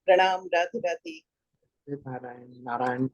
प्रणाम। राधे राधे। नारायण नारायण।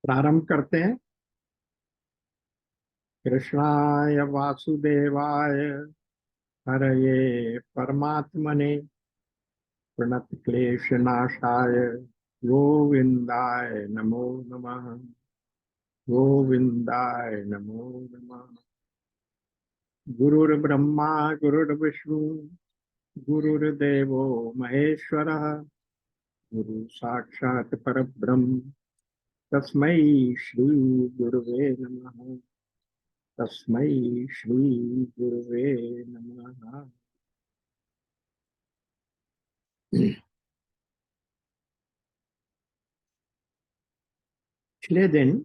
प्रारंभ करते हैं। कृष्णाय वासुदेवाय हरये परमात्मने प्रणत क्लेशनाशाय गोविंदाय नमो नमः। गोविंदाय नमो नमः। गुरुर्ब्रह्मा गुरुर्विष्णु गुरुर्देवो महेश्वरः गुरु साक्षात् परब्रह्म तस्मै श्री गुरुवे नमः। तस्मै श्री गुरुवे नमः। पिछले दिन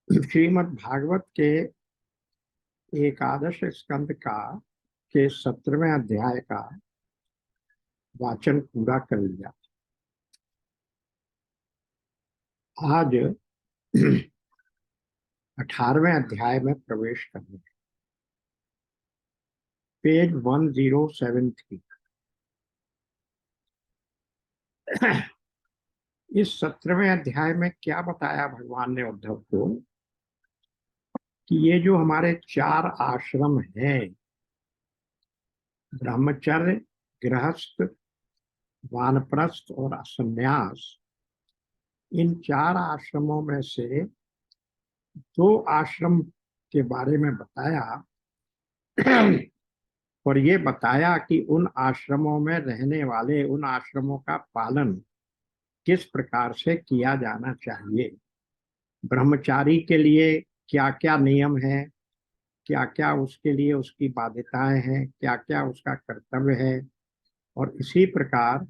श्रीमद् भागवत के एकादश स्कंद का के 17वें अध्याय का वाचन पूरा कर लिया। आज 18वें अध्याय में प्रवेश करने पेज 1073। इस 17वें अध्याय में क्या बताया भगवान ने उद्धव को कि ये जो हमारे 4 आश्रम हैं, ब्रह्मचर्य, गृहस्थ, वानप्रस्थ और संन्यास, इन 4 आश्रमों में से 2 आश्रम के बारे में बताया और ये बताया कि उन आश्रमों में रहने वाले उन आश्रमों का पालन किस प्रकार से किया जाना चाहिए। ब्रह्मचारी के लिए क्या क्या नियम है, क्या क्या उसके लिए उसकी बाध्यताएं हैं, क्या क्या उसका कर्तव्य है, और इसी प्रकार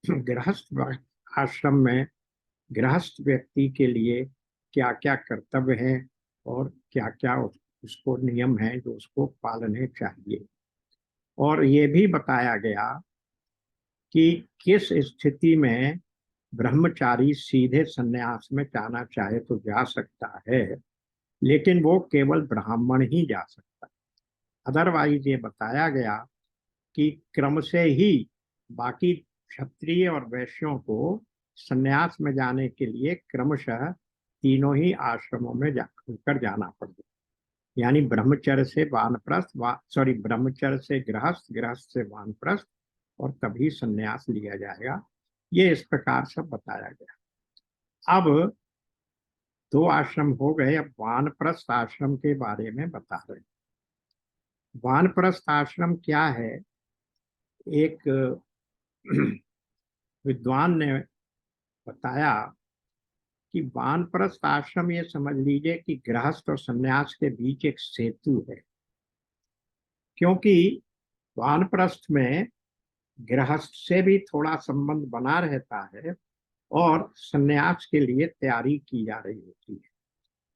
गृहस्थ आश्रम में गृहस्थ व्यक्ति के लिए क्या क्या कर्तव्य है और क्या क्या उसको नियम है जो उसको पालने चाहिए। और ये भी बताया गया कि किस स्थिति में ब्रह्मचारी सीधे संन्यास में जाना चाहे तो जा सकता है, लेकिन वो केवल ब्राह्मण ही जा सकता है। अदरवाइज ये बताया गया कि क्रम से ही बाकी क्षत्रिय और वैश्यों को संन्यास में जाने के लिए क्रमशः तीनों ही आश्रमों में जाकर जाना पड़ेगा। यानी ब्रह्मचर्य से वानप्रस्थ, ब्रह्मचर्य से गृहस्थ, गृहस्थ से वानप्रस्थ, और तभी संन्यास लिया जाएगा। ये इस प्रकार से बताया गया। अब 2 आश्रम हो गए, अब वानप्रस्थ आश्रम के बारे में बता रहे हैं। वानप्रस्थ आश्रम क्या है? एक विद्वान ने बताया कि वानप्रस्थ आश्रम, ये समझ लीजिए कि गृहस्थ और संन्यास के बीच एक सेतु है। क्योंकि वानप्रस्थ में गृहस्थ से भी थोड़ा संबंध बना रहता है और संन्यास के लिए तैयारी की जा रही होती है।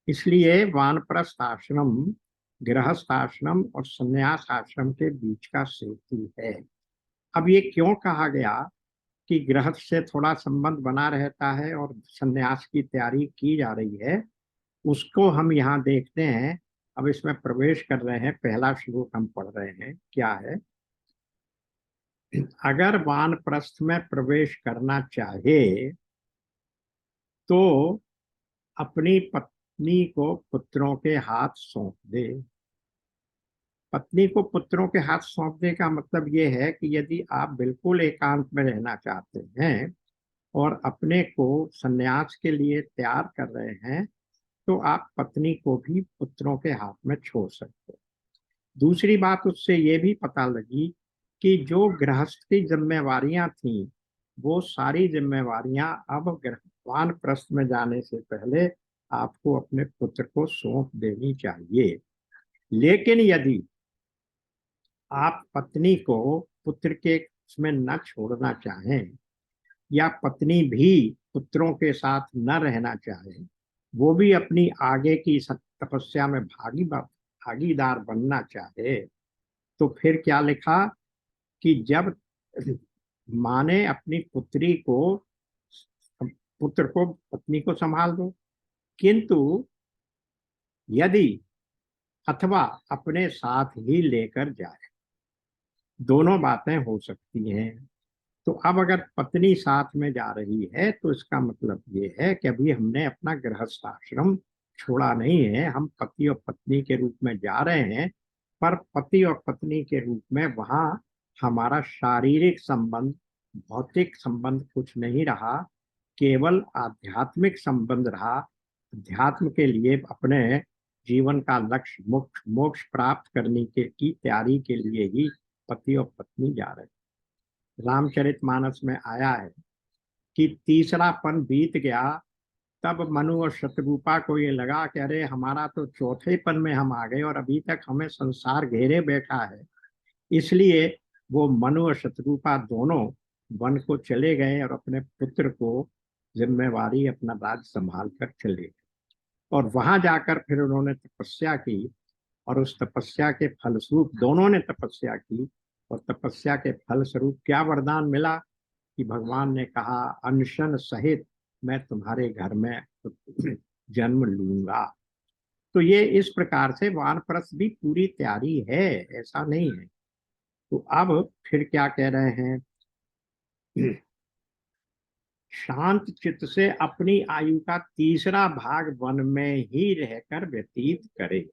इसलिए वानप्रस्थ आश्रम गृहस्थ आश्रम और संन्यास आश्रम के बीच का सेतु है। अब ये क्यों कहा गया कि गृहस्थ से थोड़ा संबंध बना रहता है और संन्यास की तैयारी की जा रही है, उसको हम यहाँ देखते हैं। अब इसमें प्रवेश कर रहे हैं, पहला श्लोक हम पढ़ रहे हैं। क्या है? अगर वानप्रस्थ में प्रवेश करना चाहे तो अपनी पत्नी को पुत्रों के हाथ सौंप दे। पत्नी को पुत्रों के हाथ सौंपने का मतलब ये है कि यदि आप बिल्कुल एकांत में रहना चाहते हैं और अपने को संन्यास के लिए तैयार कर रहे हैं, तो आप पत्नी को भी पुत्रों के हाथ में छोड़ सकते हैं। दूसरी बात उससे ये भी पता लगी कि जो गृहस्थ की जिम्मेवारियां थी, वो सारी जिम्मेवारियां अब वानप्रस्थ में जाने से पहले आपको अपने पुत्र को सौंप देनी चाहिए। लेकिन यदि आप पत्नी को पुत्र के उसमें न छोड़ना चाहें, या पत्नी भी पुत्रों के साथ न रहना चाहे, वो भी अपनी आगे की तपस्या में भागीदार बनना चाहे, तो फिर क्या लिखा कि जब माँ ने अपनी पुत्र को पत्नी को संभाल दो, किंतु यदि अथवा अपने साथ ही लेकर जाए, दोनों बातें हो सकती हैं। तो अब अगर पत्नी साथ में जा रही है तो इसका मतलब ये है कि अभी हमने अपना गृहस्थ आश्रम छोड़ा नहीं है, हम पति और पत्नी के रूप में जा रहे हैं, पर पति और पत्नी के रूप में वहां हमारा शारीरिक संबंध, भौतिक संबंध कुछ नहीं रहा, केवल आध्यात्मिक संबंध रहा। अध्यात्म के लिए, अपने जीवन का लक्ष्य मोक्ष मोक्ष प्राप्त करने की तैयारी के लिए ही पति और पत्नी जा रहे हैं। रामचरितमानस में आया है कि तीसरापन बीत गया, तब मनु और शतरूपा को ये लगा कि अरे हमारा तो चौथेपन में हम आ गए और अभी तक हमें संसार घेरे बैठा है। इसलिए वो मनु और शतरूपा दोनों वन को चले गए और अपने पुत्र को जिम्मेवारी अपना राज संभाल कर चले गए। और वहां जाकर फिर उन्होंने तपस्या की, और उस तपस्या के फलस्वरूप दोनों ने तपस्या की, और तपस्या के फलस्वरूप क्या वरदान मिला कि भगवान ने कहा अनशन सहित मैं तुम्हारे घर में जन्म लूंगा। तो ये इस प्रकार से वानप्रस्थ भी पूरी तैयारी है, ऐसा नहीं है। तो अब फिर क्या कह रहे हैं? शांत चित्त से अपनी आयु का तीसरा भाग वन में ही रहकर व्यतीत करे।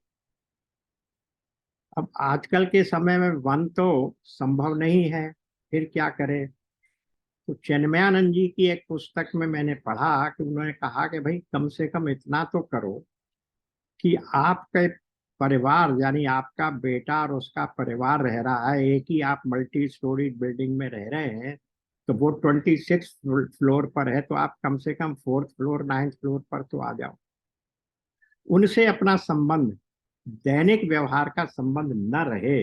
अब आजकल के समय में वन तो संभव नहीं है, फिर क्या करें। तो चिन्मयानंद जी की एक पुस्तक में मैंने पढ़ा कि उन्होंने कहा कि भाई कम से कम इतना तो करो कि आपके परिवार यानी आपका बेटा और उसका परिवार रह रहा है, एक ही आप मल्टी स्टोरी बिल्डिंग में रह रहे हैं, तो वो 26 फ्लोर पर है, तो आप कम से कम 4th फ्लोर 9th फ्लोर पर तो आ जाओ। उनसे अपना संबंध, दैनिक व्यवहार का संबंध न रहे,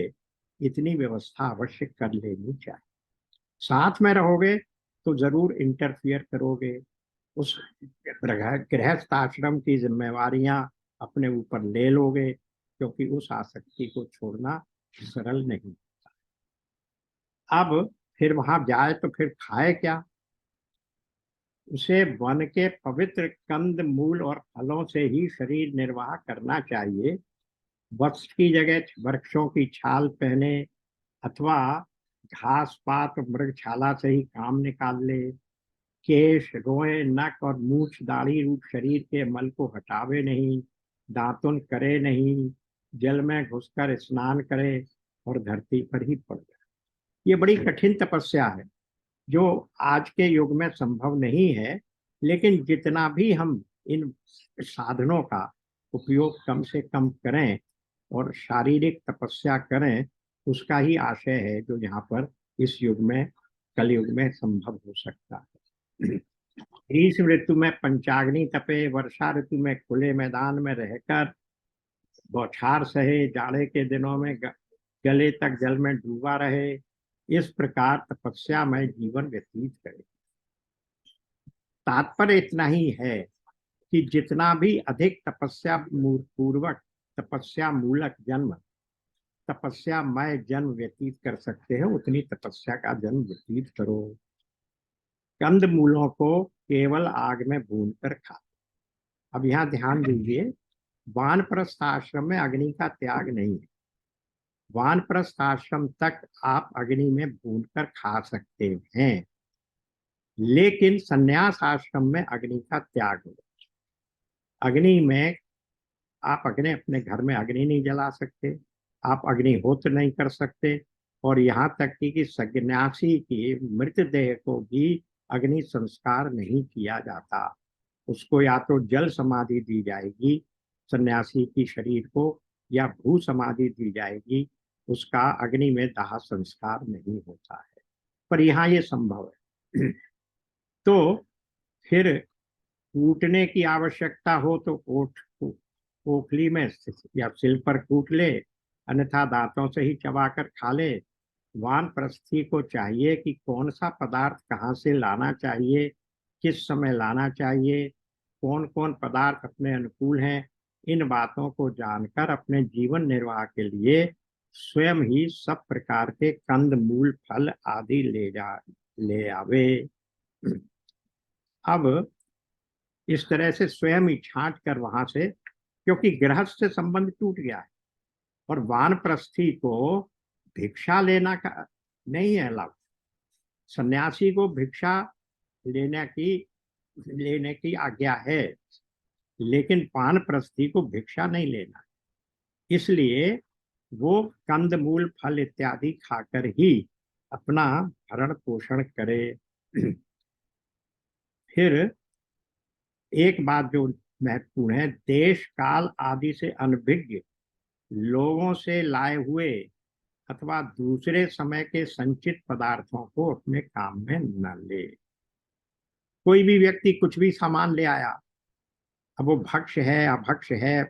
इतनी व्यवस्था अवश्य कर लेनी चाहिए। साथ में रहोगे तो जरूर इंटरफियर करोगे, उस गृहस्थ आश्रम की जिम्मेवारियां अपने ऊपर ले लोगे, क्योंकि उस आसक्ति को छोड़ना सरल नहीं। अब फिर वहां जाए तो फिर खाए क्या। उसे वन के पवित्र कंद मूल और फलों से ही शरीर निर्वाह करना चाहिए। वस्त्र की जगह वृक्षों की छाल पहने अथवा घास पात और मृगशाला से ही काम निकाल ले। केश रोए नक और मूछ दाढ़ी रूप शरीर के मल को हटावे नहीं, दातुन करे नहीं, जल में घुसकर स्नान करे और धरती पर ही पड़ जाए। ये बड़ी कठिन तपस्या है जो आज के युग में संभव नहीं है, लेकिन जितना भी हम इन साधनों का उपयोग कम से कम करें और शारीरिक तपस्या करें, उसका ही आशय है जो यहाँ पर इस युग में, कलयुग में संभव हो सकता है। ग्रीष्म ऋतु में पंचाग्नि तपे, वर्षा ऋतु में खुले मैदान में रहकर बौछार सहे, जाड़े के दिनों में गले तक जल में डूबा रहे, इस प्रकार तपस्या में जीवन व्यतीत करे। तात्पर्य इतना ही है कि जितना भी अधिक तपस्या पूर्वक, तपस्या मूलक जन्म, तपस्यामय जन्म व्यतीत कर सकते हैं, उतनी तपस्या का जन्म व्यतीत करो। कंद मूलों को केवल आग में भून कर खा। अब यहाँ ध्यान दीजिए, वानप्रस्थ आश्रम में अग्नि का त्याग नहीं है। वानप्रस्थ आश्रम तक आप अग्नि में भूनकर खा सकते हैं, लेकिन संन्यास आश्रम में अग्नि का त्याग हो। अग्नि में आप अपने घर में अग्नि नहीं जला सकते, आप अग्निहोत्र नहीं कर सकते, और यहाँ तक कि सन्यासी की मृतदेह को भी अग्नि संस्कार नहीं किया जाता। उसको या तो जल समाधि दी जाएगी सन्यासी की शरीर को, या भू समाधि दी जाएगी, उसका अग्नि में दाह संस्कार नहीं होता है। पर यहाँ ये संभव है। तो फिर कूटने की आवश्यकता हो तो ओखली में या सिल पर कूट ले, अन्यथा दांतों से ही चबाकर खा ले। वानप्रस्थी को चाहिए कि कौन सा पदार्थ कहाँ से लाना चाहिए, किस समय लाना चाहिए, कौन कौन पदार्थ अपने अनुकूल हैं, इन बातों को जानकर अपने जीवन निर्वाह के लिए स्वयं ही सब प्रकार के कंद मूल फल आदि ले आवे। अब इस तरह से स्वयं ही छांट कर वहां से, क्योंकि गृहस्थ से संबंध टूट गया है, और वानप्रस्थी को भिक्षा लेना का नहीं है अलाउ। सन्यासी को भिक्षा लेने की आज्ञा है, लेकिन वानप्रस्थी को भिक्षा नहीं लेना। इसलिए वो कंदमूल फल इत्यादि खाकर ही अपना भरण पोषण करे। फिर एक बात जो महत्वपूर्ण है, देश काल आदि से अनभिज्ञ लोगों से लाए हुए अथवा दूसरे समय के संचित पदार्थों को अपने काम में न ले। कोई भी व्यक्ति कुछ भी सामान ले आया, अब वो भक्ष्य है अभक्ष्य है,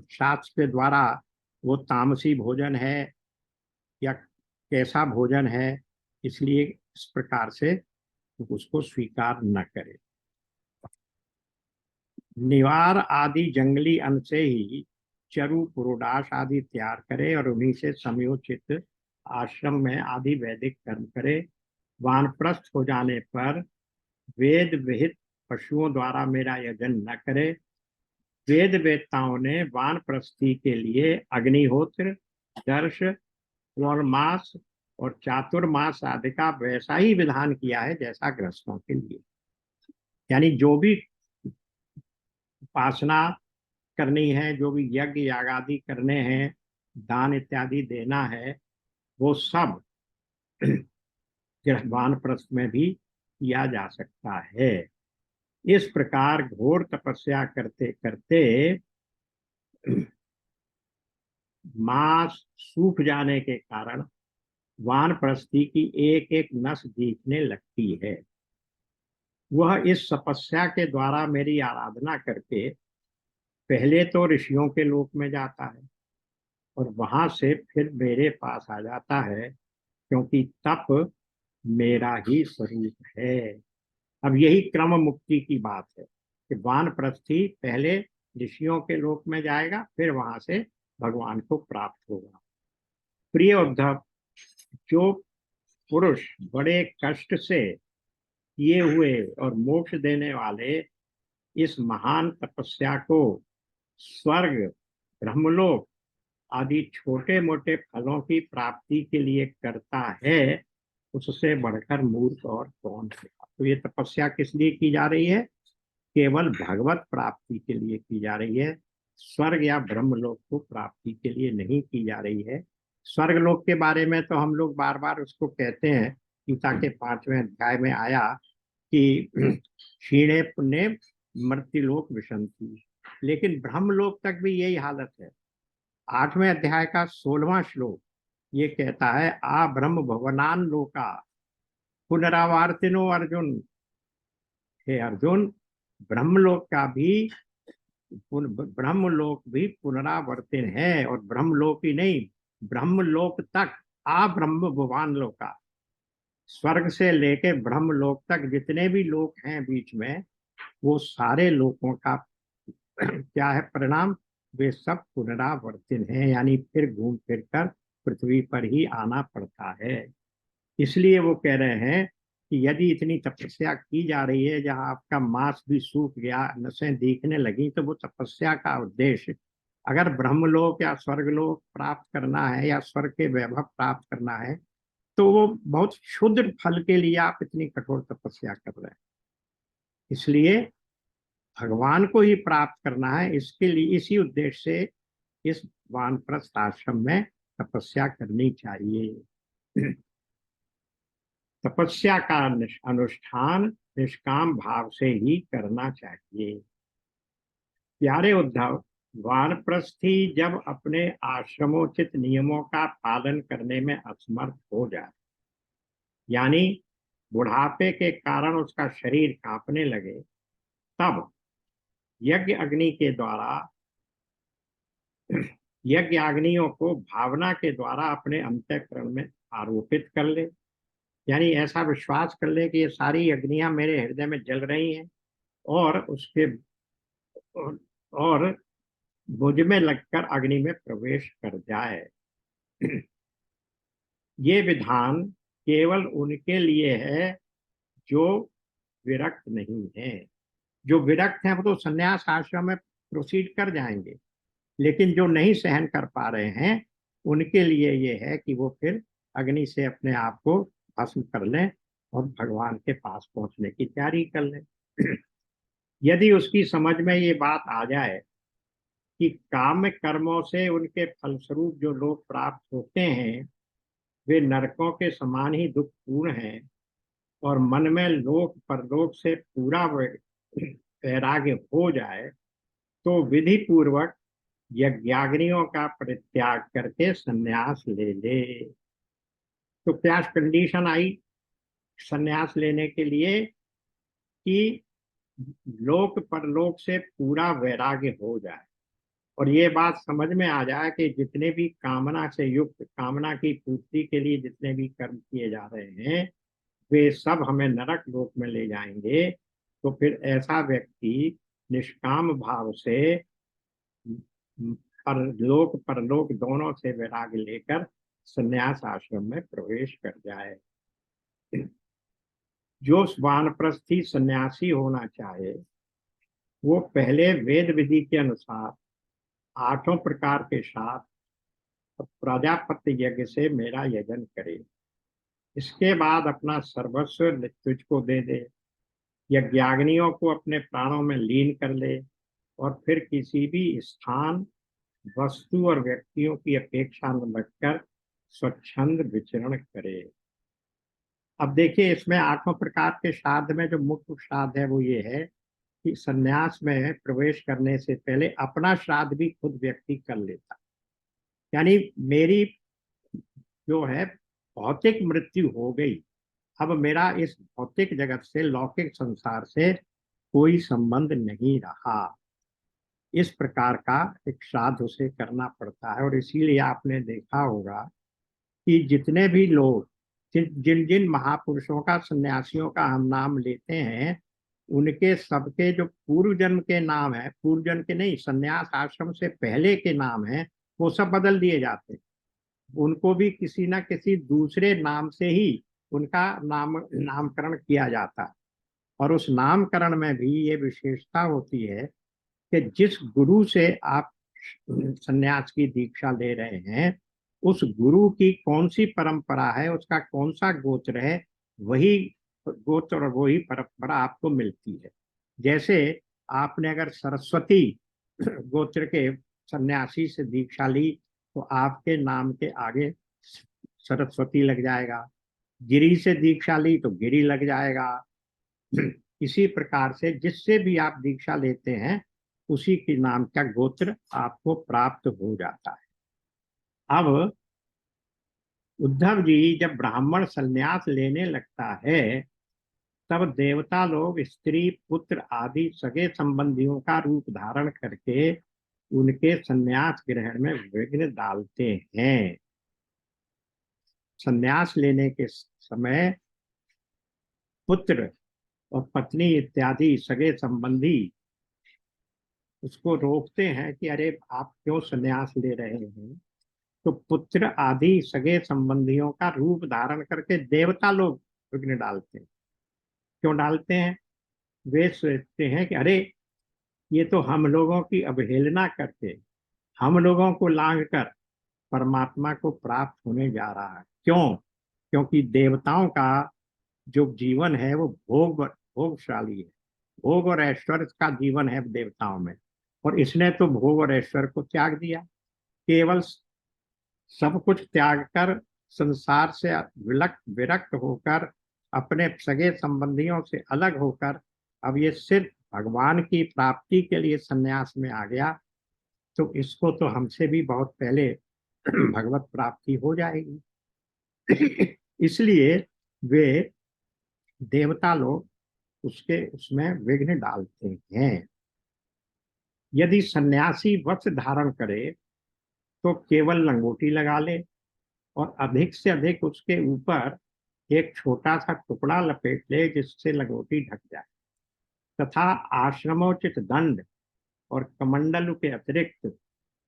शास्त्र के द्वारा वो तामसी भोजन है या कैसा भोजन है, इसलिए इस प्रकार से उसको स्वीकार न करे। निवार आदि जंगली अन्न से ही चरु पुरोडाश आदि तैयार करे और उन्हीं से समयोचित आश्रम में आदि वैदिक कर्म करे। वानप्रस्थ हो जाने पर वेद विहित पशुओं द्वारा मेरा यजन न करे। वेद वेदताओं ने वानप्रस्थी के लिए अग्निहोत्र, दर्श, पौर्णमास और चातुर्मास आदि का वैसा ही विधान किया है जैसा गृहस्थों के लिए। यानी जो भी उपासना करनी है, जो भी यज्ञ यागादि करने हैं, दान इत्यादि देना है, वो सब वानप्रस्थ में भी किया जा सकता है। इस प्रकार घोर तपस्या करते करते मांस सूख जाने के कारण वानप्रस्थी की एक एक नस दिखने लगती है। वह इस तपस्या के द्वारा मेरी आराधना करके पहले तो ऋषियों के लोक में जाता है और वहां से फिर मेरे पास आ जाता है, क्योंकि तप मेरा ही स्वरूप है। अब यही क्रम मुक्ति की बात है कि वानप्रस्थी पहले ऋषियों के लोक में जाएगा, फिर वहां से भगवान को प्राप्त होगा। प्रिय उद्धव, जो पुरुष बड़े कष्ट से किए हुए और मोक्ष देने वाले इस महान तपस्या को स्वर्ग, ब्रह्मलोक आदि छोटे मोटे फलों की प्राप्ति के लिए करता है, उससे बढ़कर मूर्ख और कौन है। तो ये तपस्या किस लिए की जा रही है? केवल भगवत प्राप्ति के लिए की जा रही है। स्वर्ग या ब्रह्मलोक को प्राप्ति के लिए नहीं की जा रही है। स्वर्गलोक के बारे में तो हम लोग बार बार उसको कहते हैं, गीता के 5वें अध्याय में आया कि क्षीणे पुण्य मर्त्युलोक विशंति, लेकिन ब्रह्मलोक तक भी यही हालत है। 8वें अध्याय का 16वां श्लोक ये कहता है, आ ब्रह्म भवनान लोका पुनरावर्तिनो अर्जुन। हे अर्जुन, ब्रह्मलोक का भी ब्रह्मलोक भी पुनरावर्तिन है, और ब्रह्मलोक ही नहीं, ब्रह्मलोक तक, आ ब्रह्म भुवन लोका, स्वर्ग से लेके ब्रह्मलोक तक जितने भी लोक हैं बीच में, वो सारे लोकों का क्या है परिणाम? वे सब पुनरावर्तिन हैं, यानी फिर घूम फिर कर पृथ्वी पर ही आना पड़ता है। इसलिए वो कह रहे हैं कि यदि इतनी तपस्या की जा रही है, जहां आपका मांस भी सूख गया, नसें दिखने लगी, तो वो तपस्या का उद्देश्य अगर ब्रह्मलोक या स्वर्गलोक प्राप्त करना है या स्वर्ग के वैभव प्राप्त करना है, तो वो बहुत क्षुद्र फल के लिए आप इतनी कठोर तपस्या कर रहे हैं। इसलिए भगवान को ही प्राप्त करना है, इसके लिए इसी उद्देश्य से इस वानप्रस्थ आश्रम में तपस्या करनी चाहिए। तपस्या का अनुष्ठान निष्काम भाव से ही करना चाहिए। प्यारे उद्धव, वानप्रस्थी जब अपने आश्रमोचित नियमों का पालन करने में असमर्थ हो जाए, यानी बुढ़ापे के कारण उसका शरीर कांपने लगे, तब यज्ञ अग्नि के द्वारा यज्ञ अग्नियों को भावना के द्वारा अपने अंतःकरण में आरोपित कर ले, यानी ऐसा विश्वास कर ले कि ये सारी अग्नियां मेरे हृदय में जल रही हैं और उसके और मुझ में लगकर अग्नि में प्रवेश कर जाए। ये विधान केवल उनके लिए है जो विरक्त नहीं है। जो विरक्त हैं वो तो संन्यास आश्रम में प्रोसीड कर जाएंगे, लेकिन जो नहीं सहन कर पा रहे हैं, उनके लिए ये है कि वो फिर अग्नि से अपने आप को भस्म कर लें और भगवान के पास पहुंचने की तैयारी कर लें। यदि उसकी समझ में ये बात आ जाए कि काम कर्मों से उनके फलस्वरूप जो लोग प्राप्त होते हैं वे नरकों के समान ही दुखपूर्ण हैं, और मन में लोक परलोक से पूरा वैराग्य हो जाए, तो विधि पूर्वक यज्ञाग्नियों का परित्याग करके संन्यास ले ले। तो क्या कंडीशन आई संन्यास लेने के लिए? कि लोक परलोक से पूरा वैराग्य हो जाए, और ये बात समझ में आ जाए कि जितने भी कामना से युक्त, कामना की पूर्ति के लिए जितने भी कर्म किए जा रहे हैं, वे सब हमें नरक लोक में ले जाएंगे। तो फिर ऐसा व्यक्ति निष्काम भाव से परलोक परलोक दोनों से वैराग्य लेकर संन्यास आश्रम में प्रवेश कर जाए। जो वानप्रस्थी सन्यासी होना चाहे, वो पहले वेद विधि के अनुसार 8 प्रकार के साथ प्रजापति यज्ञ से मेरा यजन करे। इसके बाद अपना सर्वस्व तुझको दे दे, यज्ञाग्नियों को अपने प्राणों में लीन कर ले, और फिर किसी भी स्थान, वस्तु और व्यक्तियों की अपेक्षा न लगकर स्वच्छंद विचरण करे। अब देखिए, इसमें 8 प्रकार के श्राद्ध में जो मुख्य श्राद्ध है वो ये है कि संन्यास में प्रवेश करने से पहले अपना श्राद्ध भी खुद व्यक्ति कर लेता। यानी मेरी जो है भौतिक मृत्यु हो गई, अब मेरा इस भौतिक जगत से, लौकिक संसार से कोई संबंध नहीं रहा। इस प्रकार का एक श्राद्ध उसे करना पड़ता है। और इसीलिए आपने देखा होगा कि जितने भी लोग, जिन जिन महापुरुषों का, सन्यासियों का हम नाम लेते हैं, उनके सबके जो पूर्व जन्म के नाम है, पूर्व जन्म के नहीं, सन्यास आश्रम से पहले के नाम है, वो सब बदल दिए जाते हैं। उनको भी किसी न किसी दूसरे नाम से ही उनका नामकरण किया जाता है। और उस नामकरण में भी ये विशेषता होती है कि जिस गुरु से आप सन्यास की दीक्षा ले रहे हैं, उस गुरु की कौन सी परंपरा है, उसका कौन सा गोत्र है, वही गोत्र और वही परंपरा आपको मिलती है। जैसे आपने अगर सरस्वती गोत्र के सन्यासी से दीक्षा ली तो आपके नाम के आगे सरस्वती लग जाएगा। गिरी से दीक्षा ली तो गिरी लग जाएगा। इसी प्रकार से जिससे भी आप दीक्षा लेते हैं, उसी के नाम का गोत्र आपको प्राप्त हो जाता है। अब उद्धव जी जब ब्राह्मण संन्यास लेने लगता है, तब देवता लोग स्त्री, पुत्र आदि सगे संबंधियों का रूप धारण करके उनके संन्यास ग्रहण में विघ्न डालते हैं। संन्यास लेने के समय पुत्र और पत्नी इत्यादि सगे संबंधी उसको रोकते हैं कि अरे आप क्यों संन्यास ले रहे हैं। तो पुत्र आदि सगे संबंधियों का रूप धारण करके देवता लोग विघ्न डालते हैं। क्यों डालते हैं? वे सोचते हैं कि अरे ये तो हम लोगों की अवहेलना करके हम लोगों को लांघ कर परमात्मा को प्राप्त होने जा रहा है। क्यों? क्योंकि देवताओं का जो जीवन है वो भोगशाली है। भोग और ऐश्वर्य का जीवन है देवताओं में, और इसने तो भोग और ऐश्वर्य को त्याग दिया। केवल सब कुछ त्याग कर संसार से विरक्त होकर, अपने सगे संबंधियों से अलग होकर अब ये सिर्फ भगवान की प्राप्ति के लिए संन्यास में आ गया, तो इसको तो हमसे भी बहुत पहले भगवत प्राप्ति हो जाएगी। इसलिए वे देवता लोग उसमें विघ्न डालते हैं। यदि सन्यासी वस्त्र धारण करे तो केवल लंगोटी लगा ले और अधिक से अधिक उसके ऊपर एक छोटा सा टुकड़ा लपेट ले जिससे लंगोटी ढक जाए, तथा आश्रमोचित दंड और कमंडल के अतिरिक्त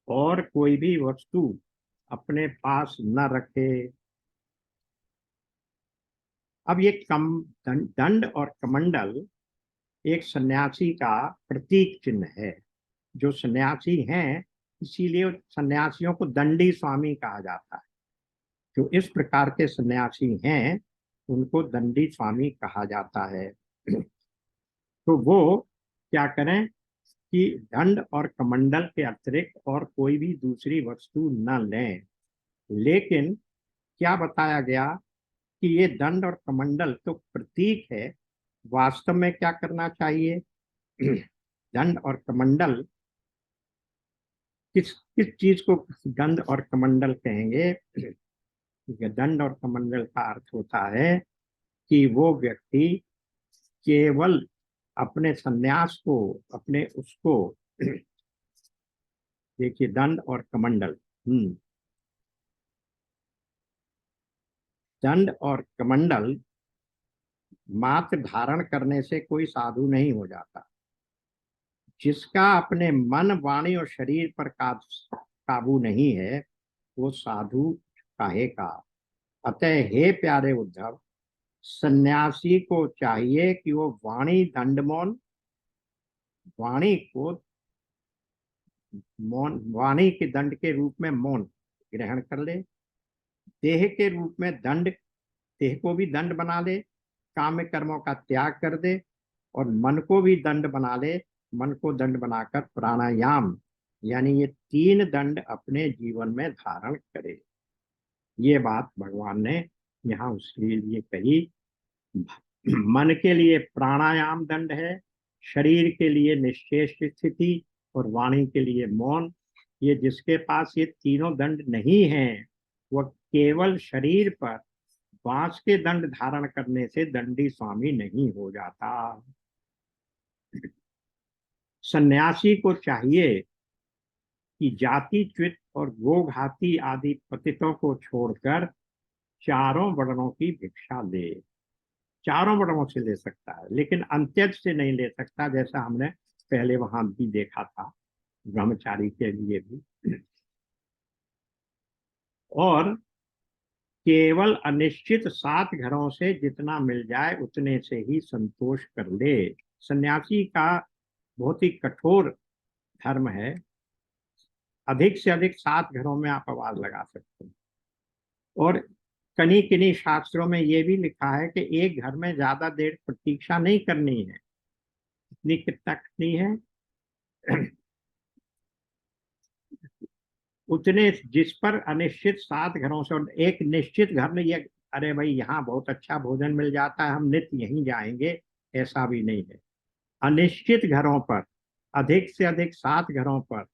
और कोई भी वस्तु अपने पास न रखे। अब ये दंड और कमंडल एक सन्यासी का प्रतीक चिन्ह है। जो सन्यासी हैं, इसीलिए सन्यासियों को दंडी स्वामी कहा जाता है। जो इस प्रकार के सन्यासी हैं उनको दंडी स्वामी कहा जाता है। तो वो क्या करें कि दंड और कमंडल के अतिरिक्त और कोई भी दूसरी वस्तु न लें। लेकिन क्या बताया गया कि ये दंड और कमंडल तो प्रतीक है, वास्तव में क्या करना चाहिए? दंड और कमंडल किस किस चीज को दंड और कमंडल कहेंगे? दंड और कमंडल का अर्थ होता है कि वो व्यक्ति केवल अपने सन्यास को, अपने उसको देखिए, दंड और कमंडल, दंड और कमंडल मात्र धारण करने से कोई साधु नहीं हो जाता। जिसका अपने मन, वाणी और शरीर पर काबू नहीं है, वो साधु काहे का। अतः हे प्यारे उद्धव, सन्यासी को चाहिए कि वो वाणी दंड मौन, वाणी को मौन, वाणी के दंड के रूप में मौन ग्रहण कर ले, देह के रूप में दंड, देह को भी दंड बना ले, काम्य कर्मों का त्याग कर दे, और मन को भी दंड बना ले, मन को दंड बनाकर प्राणायाम, यानी ये 3 दंड अपने जीवन में धारण करे। ये बात भगवान ने यहाँ उसके लिए कही मन के लिए प्राणायाम दंड है, शरीर के लिए निश्चेष्ट स्थिति और वाणी के लिए मौन। ये जिसके पास ये तीनों दंड नहीं है वह केवल शरीर पर बांस के दंड धारण करने से दंडी स्वामी नहीं हो जाता। सन्यासी को चाहिए कि जाति च्युत और गोघाती आदि पतितों को छोड़कर चारों वर्णों की भिक्षा ले। चारों वर्णों से ले सकता है लेकिन अंत्यज से नहीं ले सकता, जैसा हमने पहले वहां भी देखा था ब्रह्मचारी के लिए भी। और केवल अनिश्चित 7 घरों से जितना मिल जाए उतने से ही संतोष कर ले। सन्यासी का बहुत ही कठोर धर्म है, अधिक से अधिक 7 घरों में आप आवाज लगा सकते हैं। और किन्हीं किन्हीं शास्त्रों में यह भी लिखा है कि एक घर में ज्यादा देर प्रतीक्षा नहीं करनी है। इतनी कितना करनी है उतने जिस पर अनिश्चित 7 घरों से, और एक निश्चित घर में ये अरे भाई यहाँ बहुत अच्छा भोजन मिल जाता है हम नित्य यहीं जाएंगे, ऐसा भी नहीं है। अनिश्चित घरों पर, अधिक से अधिक 7 घरों पर,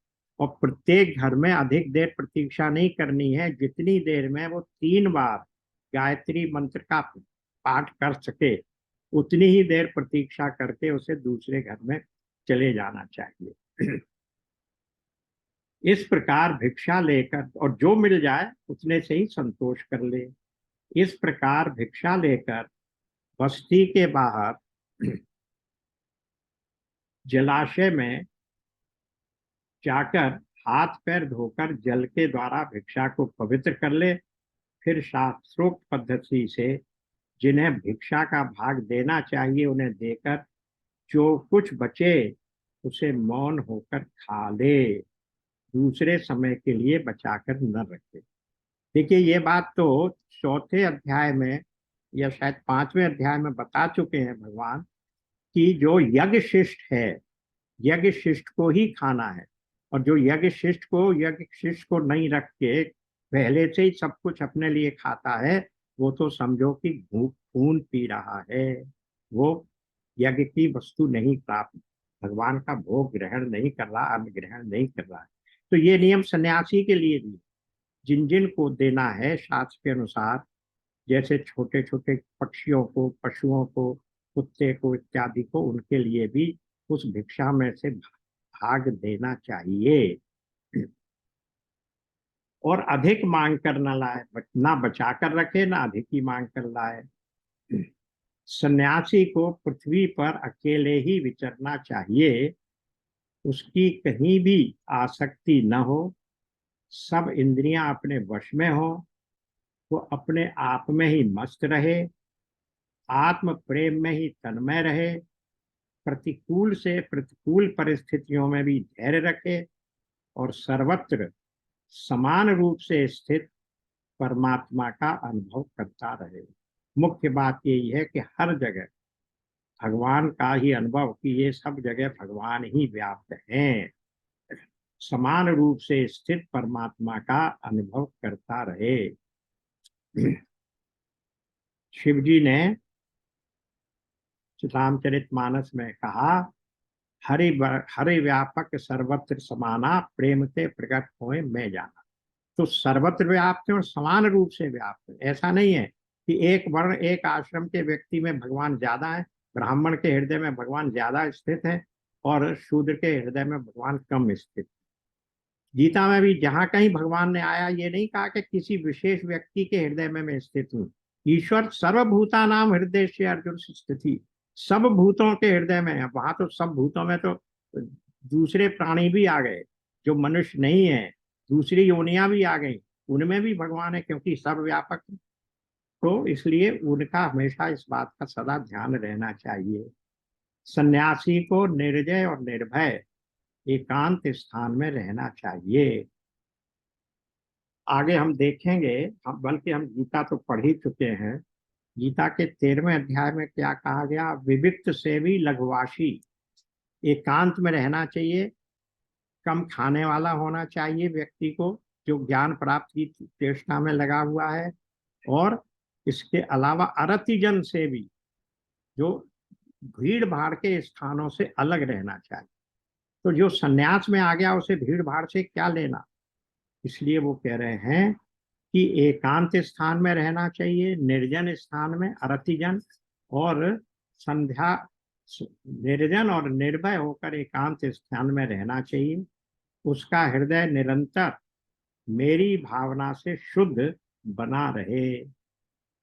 और प्रत्येक घर में अधिक देर प्रतीक्षा नहीं करनी है। जितनी देर में वो 3 बार गायत्री मंत्र का पाठ कर सके उतनी ही देर प्रतीक्षा करके उसे दूसरे घर में चले जाना चाहिए। इस प्रकार भिक्षा लेकर, और जो मिल जाए उतने से ही संतोष कर ले। इस प्रकार भिक्षा लेकर बस्ती के बाहर जलाशय में जाकर हाथ पैर धोकर जल के द्वारा भिक्षा को पवित्र कर ले। फिर शास्त्रोक्त पद्धति से जिन्हें भिक्षा का भाग देना चाहिए उन्हें देकर जो कुछ बचे उसे मौन होकर खा ले, दूसरे समय के लिए बचाकर न रखे। देखिए ये बात तो 4थे अध्याय में या शायद 5वें अध्याय में बता चुके हैं भगवान कि जो यज्ञ शिष्ट है यज्ञ शिष्ट को ही खाना है, और जो यज्ञ शिष्ट को नहीं रख के पहले से ही सब कुछ अपने लिए खाता है वो तो समझो कि खून पी रहा है, वो यज्ञ की वस्तु नहीं प्राप्त, भगवान का भोग ग्रहण नहीं कर रहा, अन्न ग्रहण नहीं कर रहा है। तो ये नियम सन्यासी के लिए भी जिन जिन को देना है शास्त्र के अनुसार, जैसे छोटे छोटे पक्षियों को, पशुओं को, कुत्ते को इत्यादि को, उनके लिए भी उस भिक्षा में से भाग देना चाहिए। और अधिक मांग कर न लाए, ना बचा कर रखे ना अधिक ही मांग कर लाए। सन्यासी को पृथ्वी पर अकेले ही विचरना चाहिए, उसकी कहीं भी आसक्ति न हो, सब इंद्रियां अपने वश में हो, वो अपने आप में ही मस्त रहे, आत्म प्रेम में ही तन्मय रहे, प्रतिकूल से प्रतिकूल परिस्थितियों में भी धैर्य रखे और सर्वत्र समान रूप से स्थित परमात्मा का अनुभव करता रहे। मुख्य बात यही है कि हर जगह भगवान का ही अनुभव, कि ये सब जगह भगवान ही व्याप्त हैं, समान रूप से स्थित परमात्मा का अनुभव करता रहे। शिव जी ने रामचरितमानस में कहा, हरि व्यापक सर्वत्र समाना, प्रेम ते प्रकट होए मैं जाना। तो सर्वत्र व्याप्त है और समान रूप से व्याप्त है। ऐसा नहीं है कि एक वर्ण एक आश्रम के व्यक्ति में भगवान ज्यादा है, ब्राह्मण के हृदय में भगवान ज्यादा स्थित है और शूद्र के हृदय में भगवान कम स्थित। गीता में भी जहां कहीं भगवान ने आया ये नहीं कहा कि किसी विशेष व्यक्ति के हृदय में मैं स्थित हूँ। ईश्वर सर्वभूता नाम हृदय से अर्जुन स्थिति, सब भूतों के हृदय में है। वहां तो सब भूतों में तो दूसरे प्राणी भी आ गए जो मनुष्य नहीं है, दूसरी योनियां भी आ गई, उनमें भी भगवान है क्योंकि सब व्यापक है। तो इसलिए उनका हमेशा इस बात का सदा ध्यान रहना चाहिए। सन्यासी को निर्जय और निर्भय एकांत स्थान में रहना चाहिए। आगे हम देखेंगे, बल्कि हम गीता तो पढ़ ही चुके हैं। गीता के 13वें अध्याय में क्या कहा गया, विविक्त सेवी लघुवासी, एकांत में रहना चाहिए, कम खाने वाला होना चाहिए व्यक्ति को जो ज्ञान प्राप्त की चेष्टा में लगा हुआ है, और इसके अलावा अरतिजन सेवी, जो भीड़ भाड़ के स्थानों से अलग रहना चाहिए। तो जो सन्यास में आ गया उसे भीड़ भाड़ से क्या लेना, इसलिए वो कह रहे हैं कि एकांत स्थान में रहना चाहिए, निर्जन स्थान में अरतिजन और संध्या, निर्जन और निर्भय होकर एकांत स्थान में रहना चाहिए। उसका हृदय निरंतर मेरी भावना से शुद्ध बना रहे,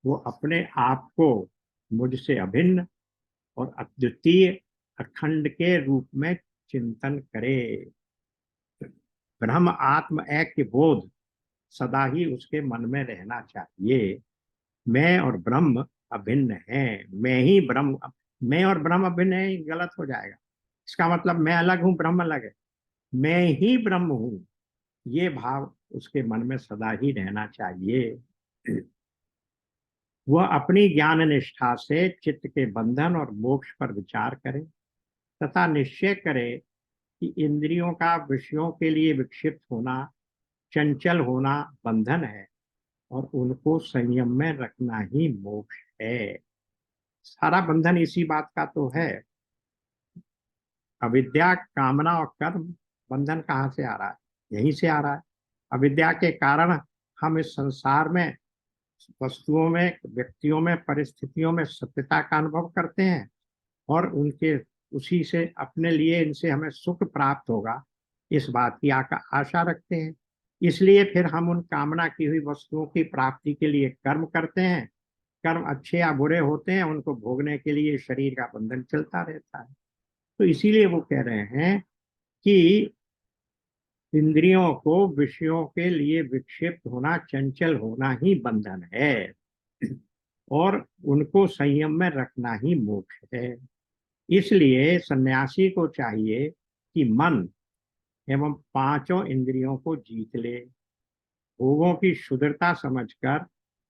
वो अपने आप को मुझसे अभिन्न और अद्वितीय अखंड के रूप में चिंतन करे। ब्रह्म आत्म ऐक्य बोध सदा ही उसके मन में रहना चाहिए। मैं और ब्रह्म अभिन्न है, मैं ही ब्रह्म, मैं और ब्रह्म अभिन्न है, ये गलत हो जाएगा। इसका मतलब मैं अलग हूं, ब्रह्म अलग है, मैं ही ब्रह्म हूं, ये भाव उसके मन में सदा ही रहना चाहिए। वह अपनी ज्ञान निष्ठा से चित्त के बंधन और मोक्ष पर विचार करे तथा निश्चय करे कि इंद्रियों का विषयों के लिए विक्षिप्त होना, चंचल होना बंधन है और उनको संयम में रखना ही मोक्ष है। सारा बंधन इसी बात का तो है। अविद्या, कामना और कर्म, बंधन कहाँ से आ रहा है? यहीं से आ रहा है। अविद्या के कारण हम इस संसार में वस्तुओं में, व्यक्तियों में, परिस्थितियों में सत्यता का अनुभव करते हैं और उनके उसी से अपने लिए इनसे हमें सुख प्राप्त होगा, इस बात की आशा रखते हैं। इसलिए फिर हम उन कामना की हुई वस्तुओं की प्राप्ति के लिए कर्म करते हैं। कर्म अच्छे या बुरे होते हैं, उनको भोगने के लिए शरीर का बंधन चलता रहता है। तो इसीलिए वो कह रहे हैं कि इंद्रियों को विषयों के लिए विक्षिप्त होना, चंचल होना ही बंधन है और उनको संयम में रखना ही मोक्ष है। इसलिए सन्यासी को चाहिए कि मन एवं पांचों इंद्रियों को जीत ले, भोगों की शुद्धता समझकर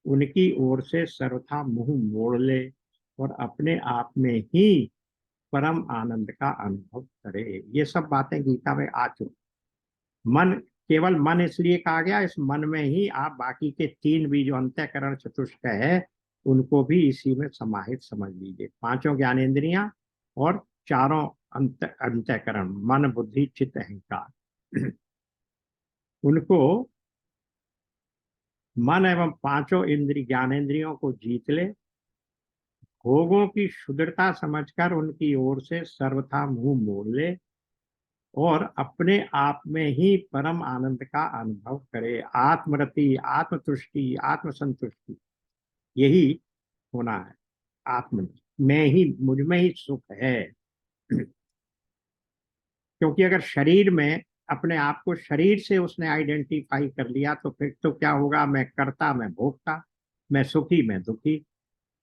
उनकी ओर से सर्वथा मुंह मोड़ ले और अपने आप में ही परम आनंद का अनुभव करे। ये सब बातें गीता में आ चुकी। मन, केवल मन इसलिए कहा गया, इस मन में ही आप बाकी के तीन भी जो अंतःकरण चतुष्टय है उनको भी इसी में समाहित समझ लीजिए। पांचों ज्ञानेंद्रियां और चारों अंतःकरण, मन बुद्धि चित्त अहंकार, उनको मन एवं पांचों ज्ञानेंद्रियों को जीत ले, भोगों की शुद्धता समझकर उनकी ओर से सर्वथा मुंह मोड़ ले और अपने आप में ही परम आनंद का अनुभव करे। आत्मरति, आत्मतुष्टि, आत्मसंतुष्टि, यही होना है। आत्म में ही, मुझ में ही सुख है। क्योंकि अगर शरीर में अपने आप को शरीर से उसने आइडेंटिफाई कर लिया तो फिर तो क्या होगा? मैं कर्ता, मैं भोक्ता, मैं सुखी, मैं दुखी।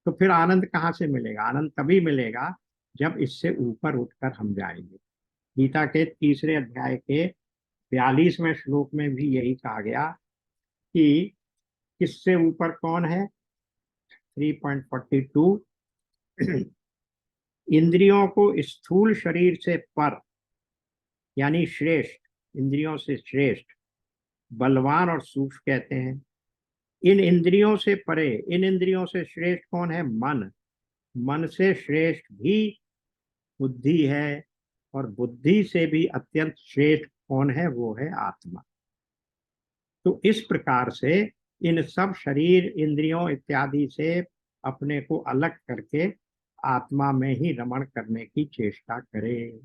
तो फिर आनंद कहाँ से मिलेगा? आनंद तभी मिलेगा जब इससे ऊपर उठकर हम जाएंगे। गीता के 3 अध्याय के 42वें श्लोक में भी यही कहा गया कि किससे ऊपर कौन है? 3.42, इंद्रियों को स्थूल शरीर से पर, यानी श्रेष्ठ, इंद्रियों से श्रेष्ठ, बलवान और सूक्ष्म कहते हैं। इन इंद्रियों से परे, इन इंद्रियों से श्रेष्ठ कौन है? मन। मन से श्रेष्ठ भी बुद्धि है और बुद्धि से भी अत्यंत श्रेष्ठ कौन है? वो है आत्मा। तो इस प्रकार से इन सब शरीर, इंद्रियों इत्यादि से अपने को अलग करके आत्मा में ही रमण करने की चेष्टा करे।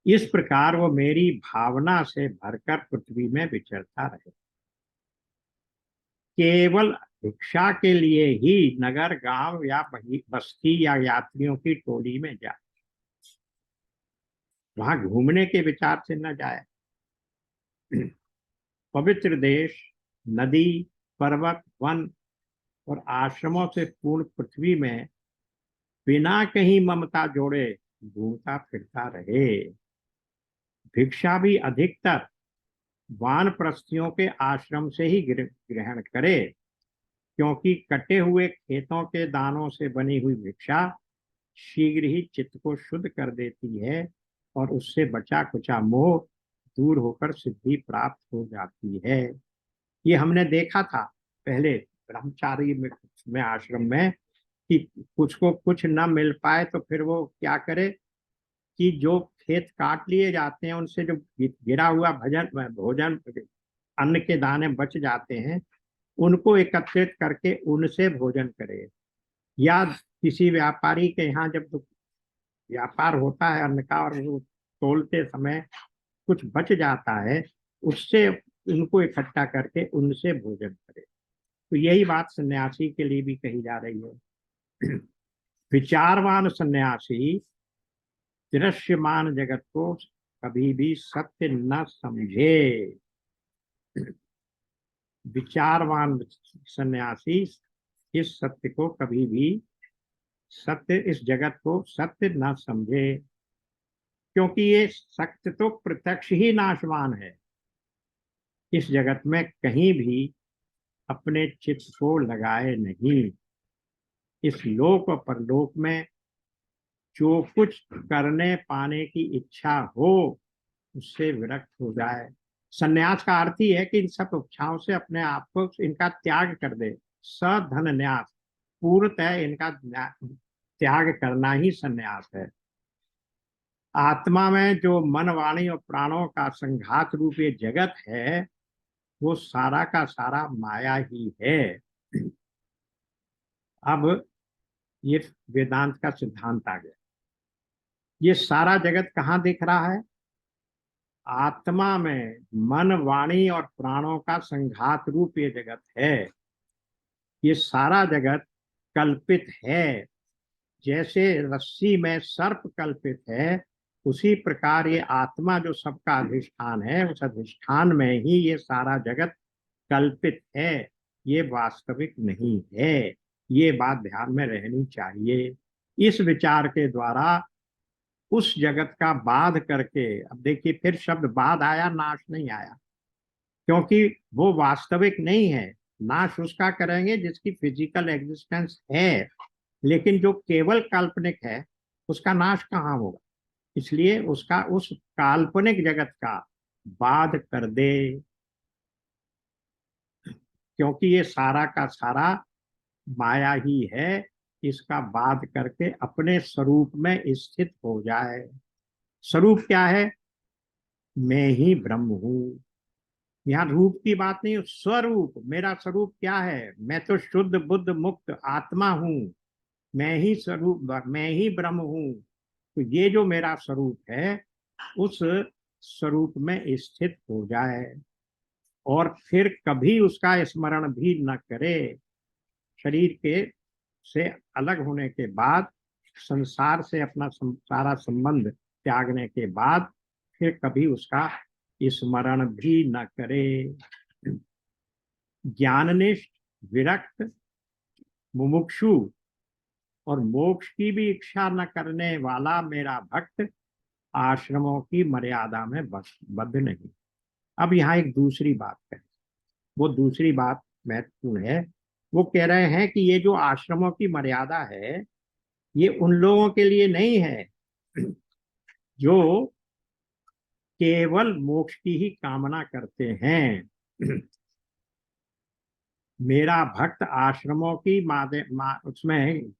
इस प्रकार वो मेरी भावना से भरकर पृथ्वी में विचरता रहे। केवल भिक्षा के लिए ही नगर, गांव या बस्ती या यात्रियों की टोली में जाए, वहां घूमने के विचार से न जाए। पवित्र देश, नदी, पर्वत, वन और आश्रमों से पूर्ण पृथ्वी में बिना कहीं ममता जोड़े घूमता फिरता रहे। भिक्षा भी अधिकतर वानप्रस्थियों के आश्रम से ही ग्रहण करे, क्योंकि कटे हुए खेतों के दानों से बनी हुई भिक्षा शीघ्र ही चित्त को शुद्ध कर देती है और उससे बचा कुचा मोह दूर होकर सिद्धि प्राप्त हो जाती है। ये हमने देखा था पहले ब्रह्मचारी में आश्रम में कि कुछ को कुछ न मिल पाए तो फिर वो क्या करे कि जो खेत काट लिए जाते हैं उनसे जो गिरा हुआ भोजन अन्न के दाने बच जाते हैं उनको एकत्रित करके उनसे भोजन करे। या किसी व्यापारी के यहाँ जब व्यापार होता है अन्न का और वो तोलते समय कुछ बच जाता है उससे उनको इकट्ठा करके उनसे भोजन करे। तो यही बात सन्यासी के लिए भी कही जा रही है। विचारवान सन्यासी दृश्यमान जगत को कभी भी सत्य न समझे। विचारवान सन्यासी इस सत्य को कभी भी सत्य इस जगत को सत्य न समझे, क्योंकि ये सत्य तो प्रत्यक्ष ही नाशवान है। इस जगत में कहीं भी अपने चित्त को लगाए नहीं। इस लोक और परलोक में जो कुछ करने पाने की इच्छा हो उससे विरक्त हो जाए। संन्यास का अर्थ ही है कि इन सब इच्छाओं से अपने आप को इनका त्याग कर दे। सधन न्यास पूर्णतः इनका त्याग करना ही संन्यास है। आत्मा में जो मन वाणी और प्राणों का संघात रूप ये जगत है वो सारा का सारा माया ही है। अब ये वेदांत का सिद्धांत आ गया। ये सारा जगत कहाँ दिख रहा है? आत्मा में मन वाणी और प्राणों का संघात रूप ये जगत है। ये सारा जगत कल्पित है। जैसे रस्सी में सर्प कल्पित है उसी प्रकार ये आत्मा जो सबका अधिष्ठान है उस अधिष्ठान में ही ये सारा जगत कल्पित है। ये वास्तविक नहीं है। ये बात ध्यान में रहनी चाहिए। इस विचार के द्वारा उस जगत का बाध करके, अब देखिए फिर शब्द बाध आया, नाश नहीं आया, क्योंकि वो वास्तविक नहीं है। नाश उसका करेंगे जिसकी फिजिकल एग्जिस्टेंस है, लेकिन जो केवल काल्पनिक है उसका नाश कहाँ होगा। इसलिए उसका उस काल्पनिक जगत का बाध कर दे, क्योंकि ये सारा का सारा माया ही है। इसका बाध करके अपने स्वरूप में स्थित हो जाए। स्वरूप क्या है? मैं ही ब्रह्म हूं। यहाँ रूप की बात नहीं, स्वरूप। मेरा स्वरूप क्या है? मैं तो शुद्ध बुद्ध मुक्त आत्मा हूं। मैं ही स्वरूप, मैं ही ब्रह्म हूं। तो ये जो मेरा स्वरूप है उस स्वरूप में स्थित हो जाए और फिर कभी उसका स्मरण भी न करे। शरीर के से अलग होने के बाद, संसार से अपना सारा संबंध त्यागने के बाद फिर कभी उसका स्मरण भी न करे। ज्ञाननिष्ठ, विरक्त, मुमुक्षु और मोक्ष की भी इच्छा न करने वाला मेरा भक्त आश्रमों की मर्यादा में बद्ध नहीं। अब यहाँ एक दूसरी बात है, वो दूसरी बात महत्वपूर्ण है। वो कह रहे हैं कि ये जो आश्रमों की मर्यादा है ये उन लोगों के लिए नहीं है जो केवल मोक्ष की ही कामना करते हैं। मेरा भक्त आश्रमों की उसमें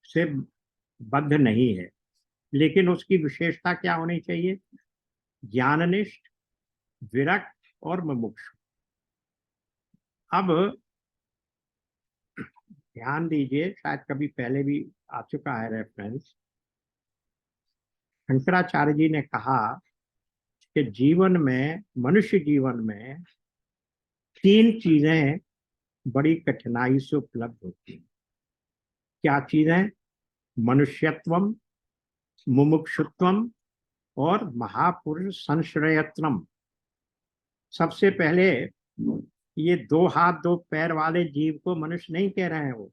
से बद्ध नहीं है, लेकिन उसकी विशेषता क्या होनी चाहिए? ज्ञाननिष्ठ, विरक्त और मुमुक्षु। अब ध्यान दीजिए, शायद कभी पहले भी आ चुका है रेफरेंस। शंकराचार्य जी ने कहा कि जीवन में, मनुष्य जीवन में तीन चीजें बड़ी कठिनाई से उपलब्ध होती हैं। क्या चीजें? मनुष्यत्वम, मुमुक्षुत्वम और महापुरुष संश्रयत्वम। सबसे पहले ये दो हाथ दो पैर वाले जीव को मनुष्य नहीं कह रहे हैं। वो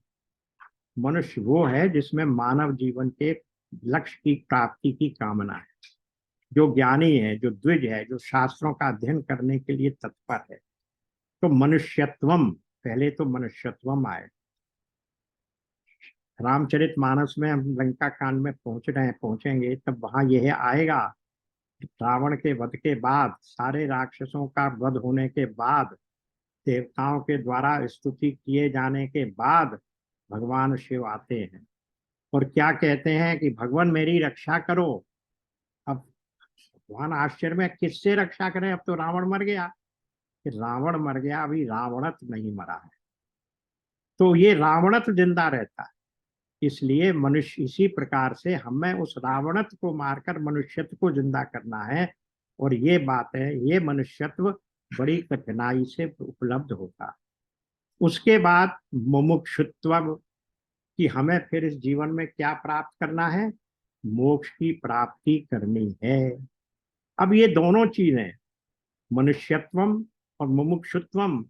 मनुष्य वो है जिसमें मानव जीवन के लक्ष्य की प्राप्ति की कामना है, जो ज्ञानी है, जो द्विज है, जो शास्त्रों का अध्ययन करने के लिए तत्पर है। तो मनुष्यत्वम, पहले तो मनुष्यत्वम आए। रामचरितमानस में हम लंका कांड में पहुंच रहे हैं, पहुंचेंगे तब वहां यह आएगा। रावण के वध के बाद, सारे राक्षसों का वध होने के बाद, देवताओं के द्वारा स्तुति किए जाने के बाद भगवान शिव आते हैं और क्या कहते हैं कि भगवान मेरी रक्षा करो। अब भगवान आश्चर्य में, किससे रक्षा करें, अब तो रावण मर गया। कि रावण मर गया, अभी रावणत नहीं मरा है। तो ये रावणत जिंदा रहता है। इसलिए मनुष्य, इसी प्रकार से हमें उस रावणत को मारकर मनुष्यत्व को जिंदा करना है। और ये बात है, ये मनुष्यत्व बड़ी कठिनाई से उपलब्ध होता है। उसके बाद मुमुक्षुत्व, कि हमें फिर इस जीवन में क्या प्राप्त करना है, मोक्ष की प्राप्ति करनी है। अब ये दोनों चीजें, मनुष्यत्वम और मुमुक्षुत्वम,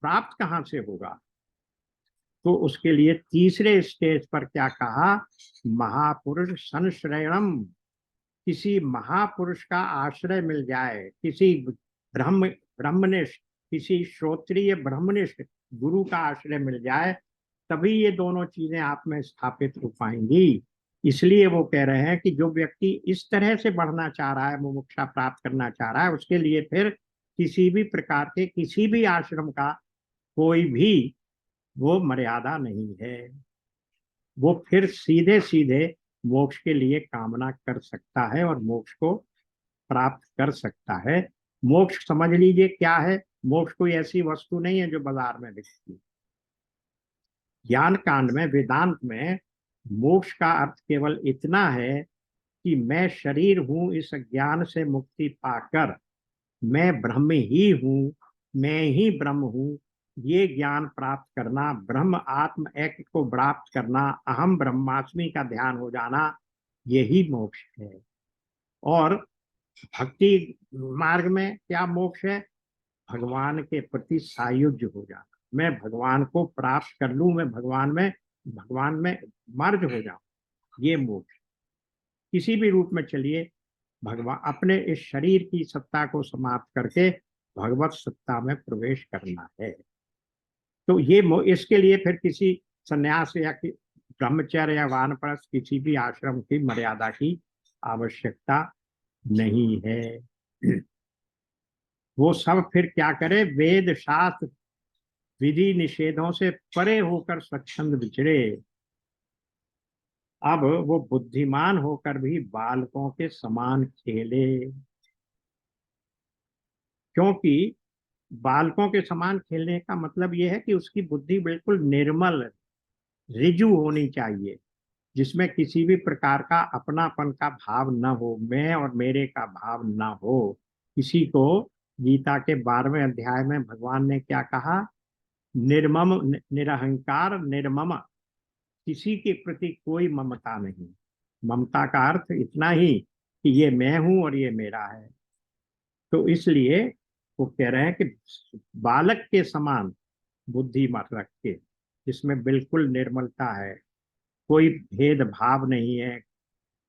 प्राप्त कहाँ से होगा? तो उसके लिए तीसरे स्टेज पर क्या कहा, महापुरुष संश्रयणम, किसी महापुरुष का आश्रय मिल जाए, किसी ब्रह्मनिष्ठ, किसी श्रोत्रिय ब्रह्मनिष्ठ गुरु का आश्रय मिल जाए, तभी ये दोनों चीजें आप में स्थापित हो पाएंगी। इसलिए वो कह रहे हैं कि जो व्यक्ति इस तरह से बढ़ना चाह रहा है, मुमुक्षा प्राप्त करना चाह रहा है, उसके लिए फिर किसी भी प्रकार के, किसी भी आश्रम का कोई भी वो मर्यादा नहीं है। वो फिर सीधे सीधे मोक्ष के लिए कामना कर सकता है और मोक्ष को प्राप्त कर सकता है। मोक्ष समझ लीजिए क्या है। मोक्ष कोई ऐसी वस्तु नहीं है जो बाजार में बिकती है। ज्ञान कांड में, वेदांत में, मोक्ष का अर्थ केवल इतना है कि मैं शरीर हूं, इस ज्ञान से मुक्ति पाकर मैं ब्रह्म ही हूं, मैं ही ब्रह्म हूं, ये ज्ञान प्राप्त करना, ब्रह्म आत्म एक को प्राप्त करना, अहम ब्रह्मास्मि का ध्यान हो जाना, यही मोक्ष है। और भक्ति मार्ग में क्या मोक्ष है? भगवान के प्रति सायुज्य हो जाना, मैं भगवान को प्राप्त कर लूं, मैं भगवान में मर्ज हो जाऊं, ये मोक्ष। किसी भी रूप में चलिए, भगवान अपने इस शरीर की सत्ता को समाप्त करके भगवत सत्ता में प्रवेश करना है। तो ये इसके लिए फिर किसी संन्यास या ब्रह्मचर्य या वानप्रस्थ, किसी भी आश्रम की मर्यादा की आवश्यकता नहीं है। वो सब फिर क्या करे, वेद शास्त्र विधि निषेधों से परे होकर स्वच्छंद विचरे। अब वो बुद्धिमान होकर भी बालकों के समान खेले, क्योंकि बालकों के समान खेलने का मतलब यह है कि उसकी बुद्धि बिल्कुल निर्मल, ऋजु होनी चाहिए, जिसमें किसी भी प्रकार का अपनापन का भाव न हो, मैं और मेरे का भाव न हो। किसी को गीता के 12वें अध्याय में भगवान ने क्या कहा, निर्मम, निरहंकार निर्मम, किसी के प्रति कोई ममता नहीं। ममता का अर्थ इतना ही कि ये मैं हूं और ये मेरा है। तो इसलिए वो कह रहे हैं कि बालक के समान बुद्धि मत रख के, जिसमें बिल्कुल निर्मलता है, कोई भेदभाव नहीं है,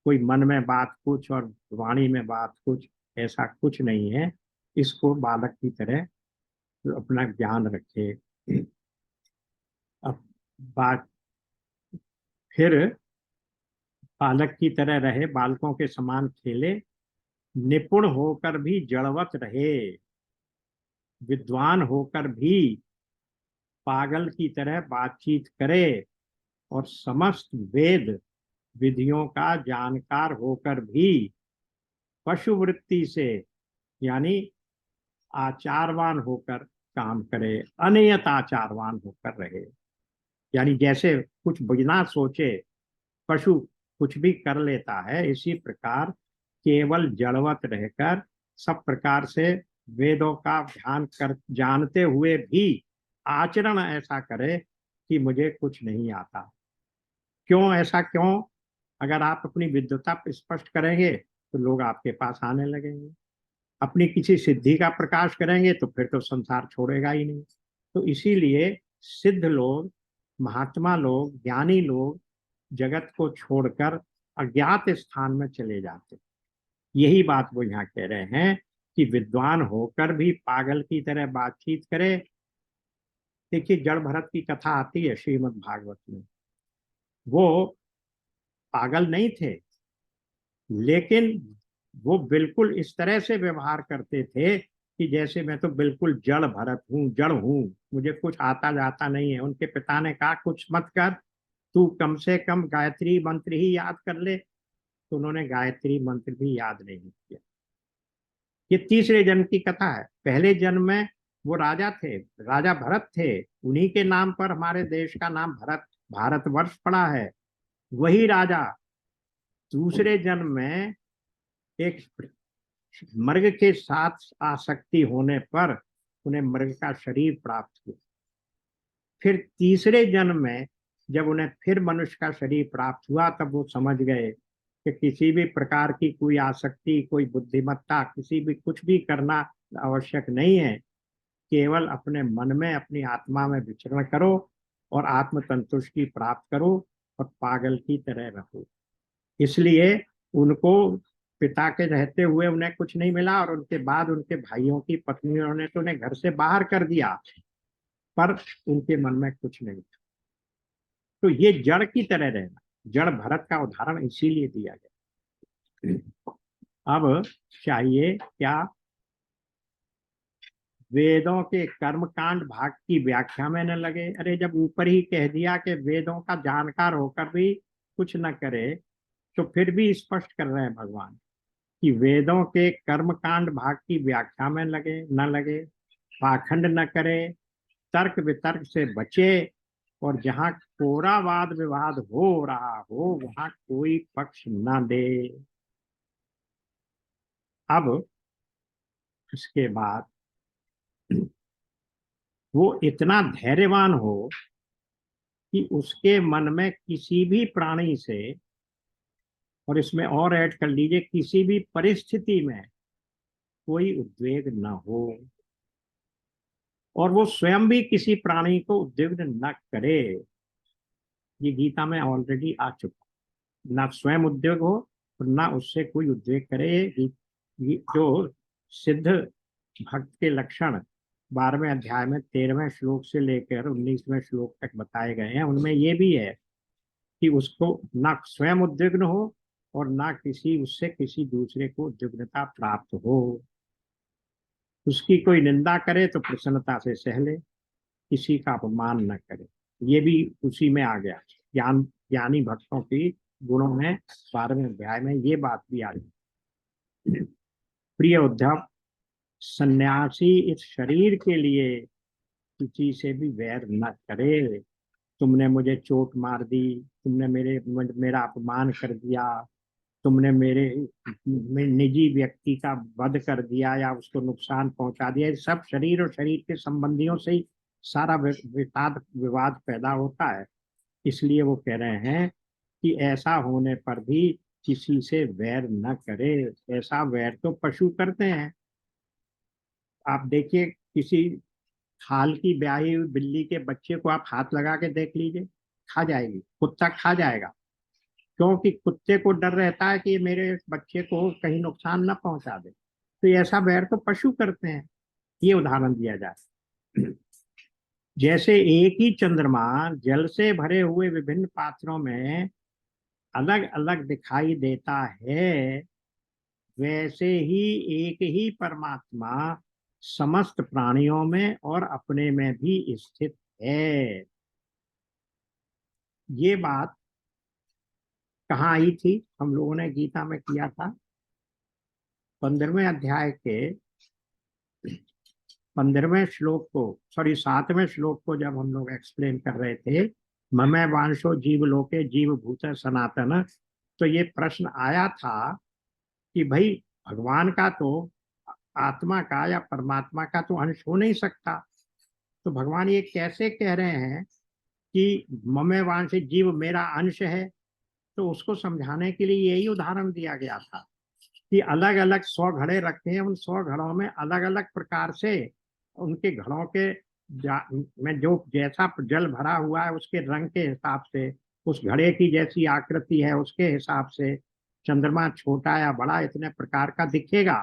कोई मन में बात कुछ और वाणी में बात कुछ, ऐसा कुछ नहीं है। इसको बालक की तरह अपना ज्ञान रखे। अब बात फिर, बालक की तरह रहे, बालकों के समान खेले, निपुण होकर भी जड़वत रहे, विद्वान होकर भी पागल की तरह बातचीत करे, और समस्त वेद विधियों का जानकार होकर भी पशु वृत्ति से, यानी आचारवान होकर काम करे, अनियत आचारवान होकर रहे। यानी जैसे कुछ बिना सोचे पशु कुछ भी कर लेता है, इसी प्रकार केवल जड़वत रहकर सब प्रकार से वेदों का ध्यान कर जानते हुए भी आचरण ऐसा करे कि मुझे कुछ नहीं आता। क्यों ऐसा क्यों? अगर आप अपनी विद्वता स्पष्ट करेंगे तो लोग आपके पास आने लगेंगे। अपनी किसी सिद्धि का प्रकाश करेंगे तो फिर तो संसार छोड़ेगा ही नहीं। तो इसीलिए सिद्ध लोग, महात्मा लोग, ज्ञानी लोग जगत को छोड़कर अज्ञात स्थान में चले जाते। यही बात वो यहाँ कह रहे हैं कि विद्वान होकर भी पागल की तरह बातचीत करे। देखिए, जड़ भरत की कथा आती है श्रीमद् भागवत में। वो पागल नहीं थे, लेकिन वो बिल्कुल इस तरह से व्यवहार करते थे कि कि जैसे मैं तो बिल्कुल जड़ भरत हूँ, जड़ हूँ, मुझे कुछ आता जाता नहीं है। उनके पिता ने कहा कुछ मत कर, तू कम से कम गायत्री मंत्र ही याद कर ले। तो उन्होंने गायत्री मंत्र भी याद नहीं किया। ये तीसरे जन्म की कथा है। पहले जन्म में वो राजा थे, राजा भरत थे, उन्हीं के नाम पर हमारे देश का नाम भारतवर्ष पड़ा है। वही राजा दूसरे जन्म में एक मृग के साथ आसक्ति होने पर उन्हें मृग का शरीर प्राप्त हुआ। फिर तीसरे जन्म में जब उन्हें फिर मनुष्य का शरीर प्राप्त हुआ, तब वो समझ गए कि किसी भी प्रकार की कोई आसक्ति, कोई बुद्धिमत्ता, किसी भी कुछ भी करना आवश्यक नहीं है। केवल अपने मन में, अपनी आत्मा में विचरण करो और आत्म संतुष्टि प्राप्त करो और पागल की तरह रहो। इसलिए उनको पिता के रहते हुए उन्हें कुछ नहीं मिला, और उनके बाद उनके भाइयों की पत्नियों ने तो उन्हें घर से बाहर कर दिया, पर उनके मन में कुछ नहीं था। तो ये जड़ की तरह रहना, जड़ भरत का उदाहरण इसीलिए दिया गया। अब चाहिए क्या? वेदों के कर्मकांड भाग की व्याख्या में न लगे। अरे जब ऊपर ही कह दिया कि वेदों का जानकार होकर भी कुछ न करे, तो फिर भी स्पष्ट कर रहे हैं भगवान कि वेदों के कर्मकांड भाग की व्याख्या में लगे न लगे, पाखंड न करे, तर्क वितर्क से बचे, और जहां कोरा वाद विवाद हो रहा हो वहां कोई पक्ष न दे। अब उसके बाद वो इतना धैर्यवान हो कि उसके मन में किसी भी प्राणी से, और इसमें और ऐड कर लीजिए, किसी भी परिस्थिति में कोई उद्वेग न हो, और वो स्वयं भी किसी प्राणी को उद्विग्न न करे। ये गीता में ऑलरेडी आ चुका। ना स्वयं उद्वेग हो और ना उससे कोई उद्वेग करे। जो सिद्ध भक्त के लक्षण 12वें अध्याय में 13वें श्लोक से लेकर 19वें श्लोक तक बताए गए हैं, उनमें ये भी है कि उसको ना स्वयं उद्विग्न हो और ना किसी उससे किसी दूसरे को उद्विग्नता प्राप्त हो। उसकी कोई निंदा करे तो प्रसन्नता से सह ले, किसी का अपमान न करे। ये भी उसी में आ गया। ज्ञानी भक्तों की गुणों में 12वें अध्याय में ये बात भी आ रही। प्रिय उद्धव, सन्यासी इस शरीर के लिए किसी से भी वैर न करे। तुमने मुझे चोट मार दी, तुमने मेरा अपमान कर दिया, तुमने मेरे निजी व्यक्ति का वध कर दिया या उसको नुकसान पहुंचा दिया, ये सब शरीर और शरीर के संबंधियों से ही सारा विवाद पैदा होता है। इसलिए वो कह रहे हैं कि ऐसा होने पर भी किसी से वैर न करे। ऐसा वैर तो पशु करते हैं। आप देखिए, किसी हाल की ब्याही हुई बिल्ली के बच्चे को आप हाथ लगा के देख लीजिए, खा जाएगी, कुत्ता खा जाएगा। क्योंकि कुत्ते को डर रहता है कि ये मेरे बच्चे को कहीं नुकसान न पहुंचा दे। तो ऐसा वैर तो पशु करते हैं। ये उदाहरण दिया जाए। जैसे एक ही चंद्रमा जल से भरे हुए विभिन्न पात्रों में अलग अलग दिखाई देता है, वैसे ही एक ही परमात्मा समस्त प्राणियों में और अपने में भी स्थित है। ये बात कहाँ आई थी? हम लोगों ने गीता में किया था। 15वें अध्याय के 15वें श्लोक को, सॉरी 7वें श्लोक को जब हम लोग एक्सप्लेन कर रहे थे, ममै वांशो जीव लोके जीव भूत सनातन, तो ये प्रश्न आया था कि भाई भगवान का तो, आत्मा का या परमात्मा का तो अंश हो नहीं सकता, तो भगवान ये कैसे कह रहे हैं कि ममै वांश जीव मेरा अंश है? तो उसको समझाने के लिए यही उदाहरण दिया गया था कि अलग अलग 100 घड़े रखे हैं, उन 100 घड़ों में अलग अलग प्रकार से उनके घड़ों के में जो जैसा जल भरा हुआ है उसके रंग के हिसाब से, उस घड़े की जैसी आकृति है उसके हिसाब से चंद्रमा छोटा या बड़ा इतने प्रकार का दिखेगा।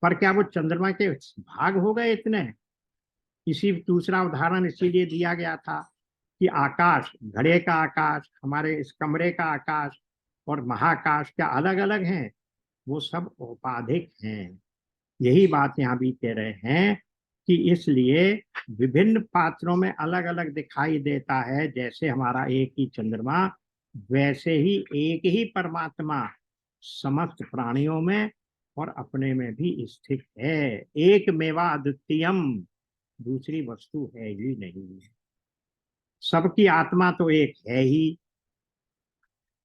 पर क्या वो चंद्रमा के भाग हो गए इतने? इसी दूसरा उदाहरण इसीलिए दिया गया था कि आकाश, घड़े का आकाश, हमारे इस कमरे का आकाश और महाकाश क्या अलग अलग हैं? वो सब औपाधिक हैं। यही बात यहाँ भी कह रहे हैं कि इसलिए विभिन्न पात्रों में अलग अलग दिखाई देता है, जैसे हमारा एक ही चंद्रमा, वैसे ही एक ही परमात्मा समस्त प्राणियों में और अपने में भी स्थित है। एक मेवा अद्वितीयम, दूसरी वस्तु है ही नहीं। सबकी आत्मा तो एक है ही,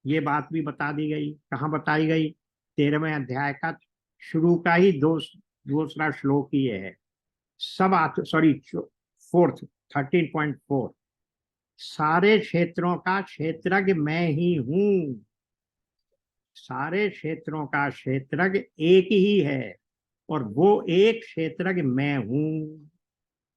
ये बात भी बता दी गई। कहाँ बताई गई? 13वें अध्याय का शुरू का ही दूसरा श्लोक ही है। सब सॉरी, फोर्थ, 13.4, सारे क्षेत्रों का क्षेत्रज्ञ मैं ही हूं। सारे क्षेत्रों का क्षेत्रज्ञ एक ही है, और वो एक क्षेत्रज्ञ मैं हूं।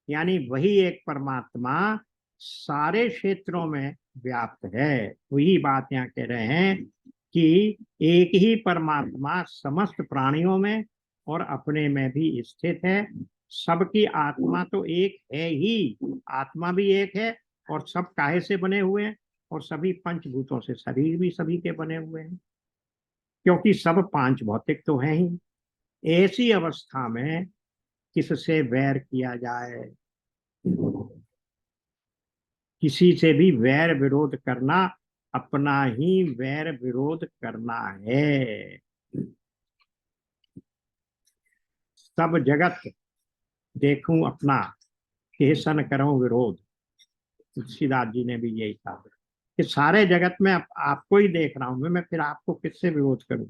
यानी वही एक परमात्मा सारे क्षेत्रों में व्याप्त है। वही बात यहाँ कह रहे हैं कि एक ही परमात्मा समस्त प्राणियों में और अपने में भी स्थित है। सबकी आत्मा तो एक है ही, आत्मा भी एक है, और सब काहे से बने हुए हैं? और सभी पंचभूतों से, शरीर भी सभी के बने हुए हैं, क्योंकि सब पांच भौतिक तो हैं ही। ऐसी अवस्था में किससे वैर किया जाए? किसी से भी वैर विरोध करना अपना ही वैर विरोध करना है। सब जगत देखूं अपना, केसन करूं विरोध। तुलसीदास जी ने भी यही कहा कि सारे जगत में आपको ही देख रहा हूं मैं फिर आपको किससे विरोध करूं?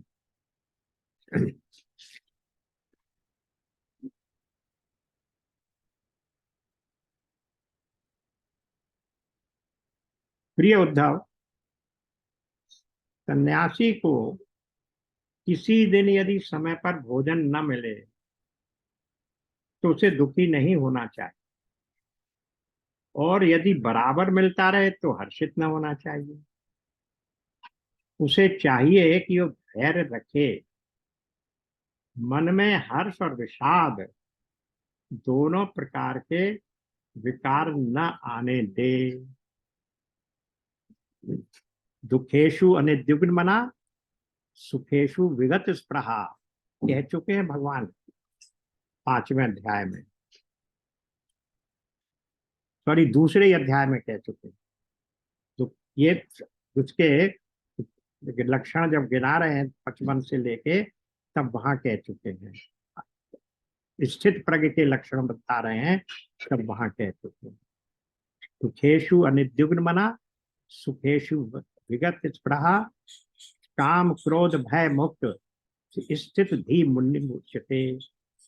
प्रिय उद्धव, सन्यासी को किसी दिन यदि समय पर भोजन न मिले तो उसे दुखी नहीं होना चाहिए, और यदि बराबर मिलता रहे तो हर्षित न होना चाहिए। उसे चाहिए कि वो धैर्य रखे, मन में हर्ष और विषाद दोनों प्रकार के विकार न आने दे। दुखेशु अनिद्युग्न मना, सुखेशु विगत स्पृहा, कह चुके हैं भगवान 5वें अध्याय में, सॉरी दूसरे अध्याय में कह चुके हैं। तो ये उसके लक्षण जब गिना रहे हैं 55 से लेके, तब वहां कह चुके हैं। स्थित प्रज्ञ के लक्षण बता रहे हैं, तब वहां कह चुके हैं। सुखेशु अनिद्युग्न मना, सुखेशु विगत स्पृहा, काम क्रोध भय मुक्त स्थित धी मुनि मुच्यते।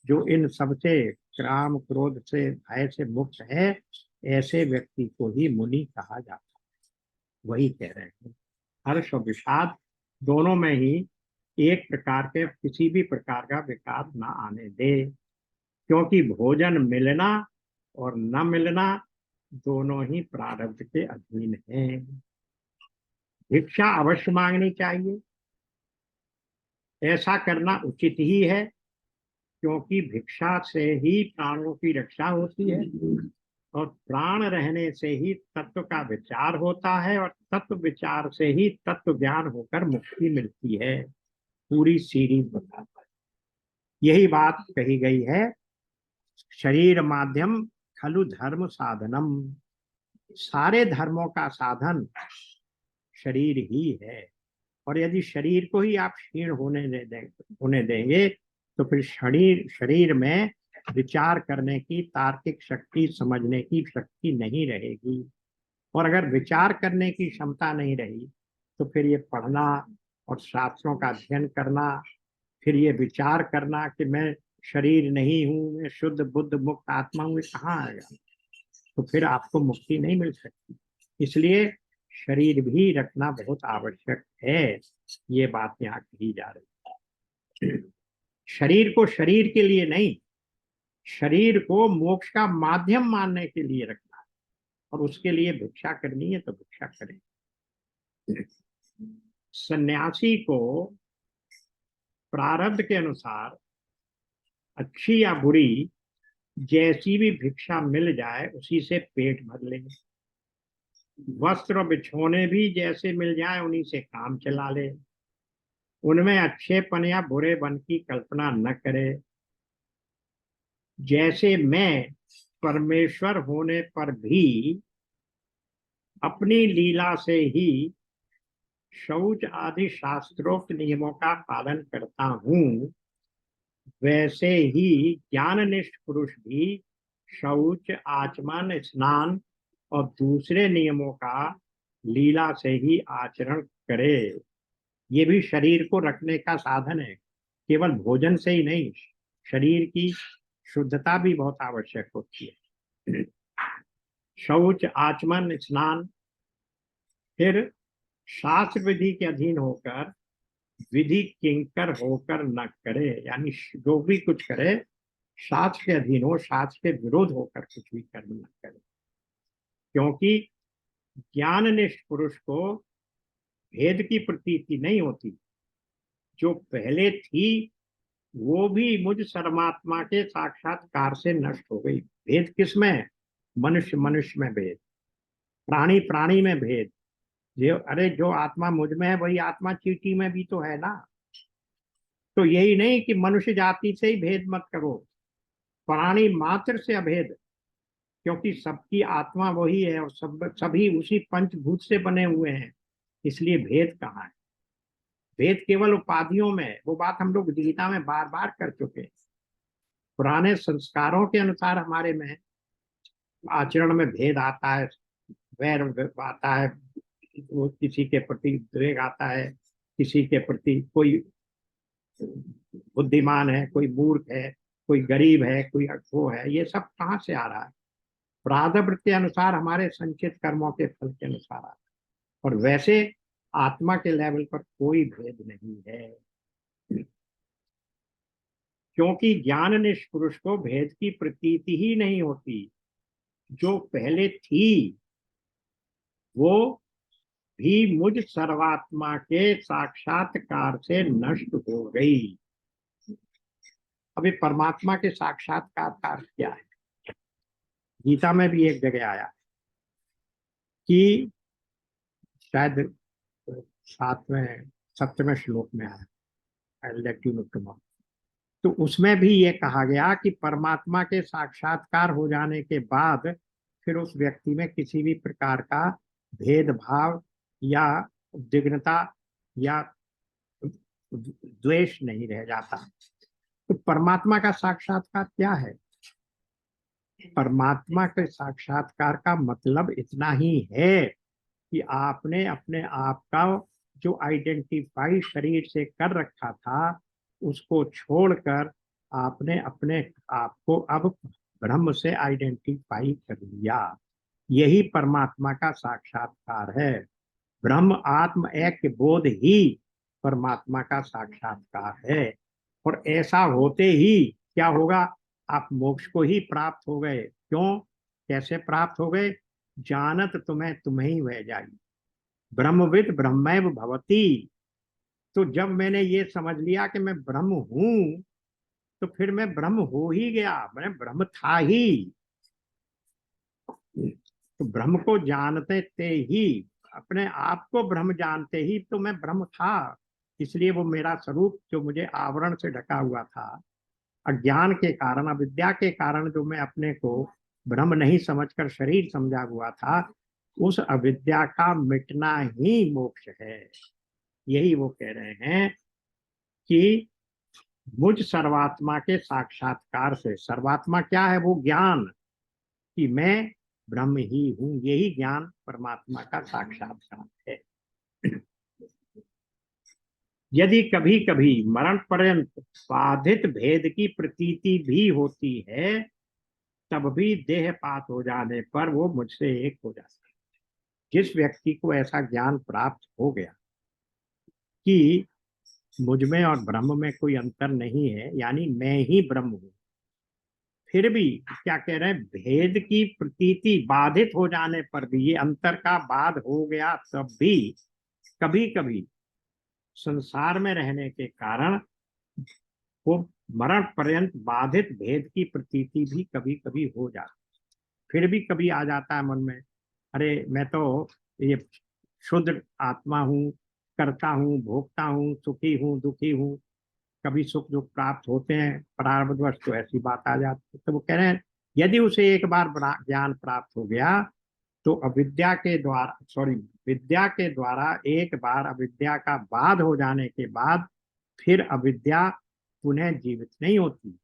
जो इन सबसे, काम क्रोध से भय से मुक्त है, ऐसे व्यक्ति को ही मुनि कहा जाता है। वही कह रहे हैं, हर्ष और विषाद दोनों में ही एक प्रकार के किसी भी प्रकार का विकार न आने दे, क्योंकि भोजन मिलना और न मिलना दोनों ही प्रारब्ध के अधीन है। भिक्षा अवश्य मांगनी चाहिए, ऐसा करना उचित ही है, क्योंकि भिक्षा से ही प्राणों की रक्षा होती है, और प्राण रहने से ही तत्व का विचार होता है, और तत्व विचार से ही तत्व ज्ञान होकर मुक्ति मिलती है। पूरी सीरीज बताता है, यही बात कही गई है। शरीर माध्यम खलु धर्म साधनम, सारे धर्मों का साधन शरीर ही है। और यदि शरीर को ही आप क्षीण होने देंगे तो फिर शरीर में विचार करने की, तार्किक शक्ति, समझने की शक्ति नहीं रहेगी। और अगर विचार करने की क्षमता नहीं रही तो फिर ये पढ़ना और शास्त्रों का अध्ययन करना, फिर ये विचार करना कि मैं शरीर नहीं हूं, मैं शुद्ध बुद्ध मुक्त आत्मा हूं, कहाँ आएगा? तो फिर आपको मुक्ति नहीं मिल सकती। इसलिए शरीर भी रखना बहुत आवश्यक है। ये बात यहाँ कही जा रही है। शरीर को शरीर के लिए नहीं, शरीर को मोक्ष का माध्यम मानने के लिए रखना है, और उसके लिए भिक्षा करनी है तो भिक्षा करें। सन्यासी को प्रारब्ध के अनुसार अच्छी या बुरी जैसी भी भिक्षा मिल जाए उसी से पेट भर ले। वस्त्र बिछोने भी जैसे मिल जाए उन्हीं से काम चला ले। उनमें अच्छेपन या बुरेपन की कल्पना न करे। जैसे मैं परमेश्वर होने पर भी अपनी लीला से ही शौच आदि शास्त्रोक्त नियमों का पालन करता हूँ, वैसे ही ज्ञाननिष्ठ पुरुष भी शौच, आचमन, स्नान और दूसरे नियमों का लीला से ही आचरण करे। ये भी शरीर को रखने का साधन है, केवल भोजन से ही नहीं। शरीर की शुद्धता भी बहुत आवश्यक होती है। शौच, आचमन, स्नान, फिर शास्त्र विधि के अधीन होकर विधि किंकर होकर न करे, यानी जो भी कुछ करे शास्त्र के अधीन हो, शास्त्र के विरोध होकर कुछ भी कर्म न करे। क्योंकि ज्ञाननिष्ठ पुरुष को भेद की प्रतीति नहीं होती। जो पहले थी वो भी मुझ परमात्मा के साक्षात्कार से नष्ट हो गई। भेद किसमें है? मनुष्य मनुष्य में भेद, प्राणी प्राणी में भेद। जो आत्मा मुझ में है वही आत्मा चींटी में भी तो है ना। तो यही नहीं कि मनुष्य जाति से ही भेद मत करो, प्राणी मात्र से अभेद, क्योंकि सबकी आत्मा वही है और सभी उसी पंचभूत से बने हुए हैं। इसलिए भेद कहाँ है? भेद केवल उपाधियों में है। वो बात हम लोग गीता में बार बार कर चुके हैं। पुराने संस्कारों के अनुसार हमारे में आचरण में भेद आता है, वैर आता है, वो किसी के प्रति द्वेग आता है, किसी के प्रति कोई बुद्धिमान है, कोई मूर्ख है, कोई गरीब है, कोई वो है। ये सब कहाँ से आ रहा है? प्रारब्ध के अनुसार, हमारे संचित कर्मों के फल के अनुसार आता है। और वैसे आत्मा के लेवल पर कोई भेद नहीं है, क्योंकि ज्ञाननिष्ठ पुरुष को भेद की प्रतीति ही नहीं होती। जो पहले थी वो भी मुझ सर्वात्मा के साक्षात्कार से नष्ट हो गई। अभी परमात्मा के साक्षात्कार क्या है? गीता में भी एक जगह आया कि शायद 7वें 7वें श्लोक में आया, I let you know tomorrow. तो उसमें भी ये कहा गया कि परमात्मा के साक्षात्कार हो जाने के बाद फिर उस व्यक्ति में किसी भी प्रकार का भेदभाव या उद्विग्नता या द्वेष नहीं रह जाता। तो परमात्मा का साक्षात्कार क्या है? परमात्मा के साक्षात्कार का मतलब इतना ही है कि आपने अपने आप का जो आइडेंटिफाई शरीर से कर रखा था उसको छोड़कर आपने अपने आप को अब ब्रह्म से आइडेंटिफाई कर लिया। यही परमात्मा का साक्षात्कार है। ब्रह्म आत्म ऐक्य बोध ही परमात्मा का साक्षात्कार है। और ऐसा होते ही क्या होगा? आप मोक्ष को ही प्राप्त हो गए। क्यों? कैसे प्राप्त हो गए? जानत तुम्हें तुम्हें ही वह जाई, ब्रह्मविद ब्रह्मैव भवति। तो जब मैंने ये समझ लिया कि मैं ब्रह्म हूं, तो फिर मैं ब्रह्म हो ही गया, मैं ब्रह्म था ही। तो ब्रह्म को जानते थे ही, अपने आप को ब्रह्म जानते ही तो मैं ब्रह्म था। इसलिए वो मेरा स्वरूप जो मुझे आवरण से ढका हुआ था, अज्ञान के कारण, अविद्या के कारण जो मैं अपने को ब्रह्म नहीं समझकर शरीर समझा हुआ था, उस अविद्या का मिटना ही मोक्ष है। यही वो कह रहे हैं कि मुझ सर्वात्मा के साक्षात्कार से, सर्वात्मा क्या है? वो ज्ञान कि मैं ब्रह्म ही हूं, यही ज्ञान परमात्मा का साक्षात्कार है। यदि कभी कभी मरण पर्यंत बाधित भेद की प्रतीति भी होती है, तब भी देहपात हो जाने पर वो मुझसे एक हो जाता है। जिस व्यक्ति को ऐसा ज्ञान प्राप्त हो गया कि मुझ में और ब्रह्म में कोई अंतर नहीं है, यानी मैं ही ब्रह्म हूं, फिर भी क्या कह रहे हैं? भेद की प्रतीति बाधित हो जाने पर भी, ये अंतर का बाध हो गया तब भी कभी कभी संसार में रहने के कारण वो मरण पर्यंत बाधित भेद की प्रतीति भी कभी कभी हो जाती। फिर भी कभी आ जाता है मन में, अरे मैं तो ये शुद्ध आत्मा हूँ, करता हूँ, भोगता हूँ, सुखी हूँ, दुखी हूँ। कभी सुख दुख प्राप्त होते हैं, प्रारब्धवश तो ऐसी बात आ जाती है। तो वो कह रहे हैं यदि उसे एक बार ज्ञान प्राप्त हो गया तो अविद्या के द्वारा, सॉरी, विद्या के द्वारा एक बार अविद्या का बाध हो जाने के बाद फिर अविद्या पुनः जीवित नहीं होती,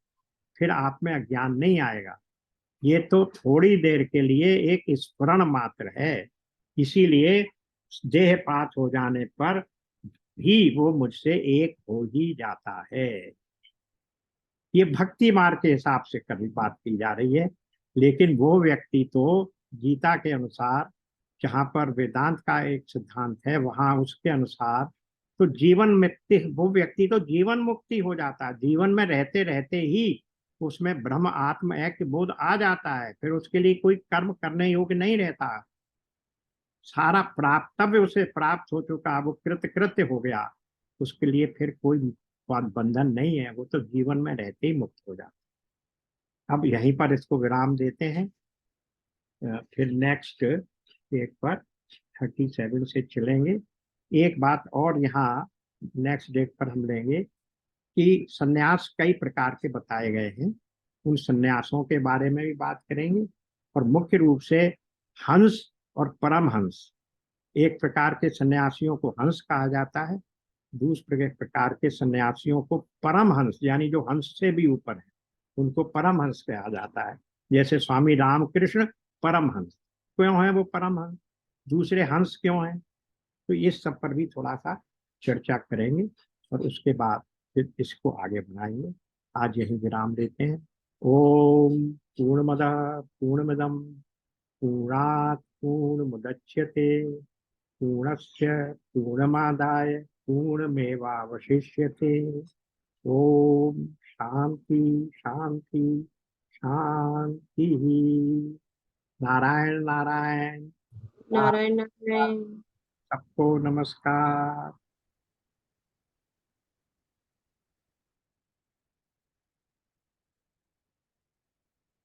फिर आप में अज्ञान नहीं आएगा। ये तो थोड़ी देर के लिए एक स्मरण मात्र है, इसीलिए देहपात हो जाने पर भी वो मुझसे एक हो ही जाता है। ये भक्ति मार्ग के हिसाब से कभी बात की जा रही है, लेकिन वो व्यक्ति तो गीता के अनुसार, जहां पर वेदांत का एक सिद्धांत है, वहां उसके अनुसार तो जीवन मुक्ति, वो व्यक्ति तो जीवन मुक्ति हो जाता है, जीवन में रहते रहते ही उसमें ब्रह्म आत्म ऐक्य बोध आ जाता है, फिर उसके लिए कोई कर्म करने योग्य नहीं रहता। सारा प्राप्तव्य उसे प्राप्त हो चुका, वो कृतकृत्य हो गया, उसके लिए फिर कोई बंधन नहीं है, वो तो जीवन में रहते ही मुक्त हो जाता। अब यहीं पर इसको विराम देते हैं, फिर नेक्स्ट एक पर 37 से चलेंगे। एक बात और यहाँ नेक्स्ट डेट पर हम लेंगे कि सन्यास कई प्रकार के बताए गए हैं, उन सन्यासों के बारे में भी बात करेंगे। और मुख्य रूप से हंस और परमहंस, एक प्रकार के सन्यासियों को हंस कहा जाता है, दूसरे प्रकार के सन्यासियों को परमहंस, यानी जो हंस से भी ऊपर है, उनको परमहंस कहा जाता है। जैसे स्वामी रामकृष्ण परमहंस, क्यों है वो परमहंस, दूसरे हंस क्यों हैं, तो इस सब पर भी थोड़ा सा चर्चा करेंगे और उसके बाद फिर इसको आगे बढ़ाएंगे। आज यही विराम देते हैं। ओम पूर्णमदः पूर्णमिदं पूर्णात् पूर्णमुदच्यते पूर्णस्य पूर्णमादाय पूर्णमेवावशिष्यते। ओम शांति शांति शांति। नारायण नारायण। नारायण नारायण। सबको नमस्कार।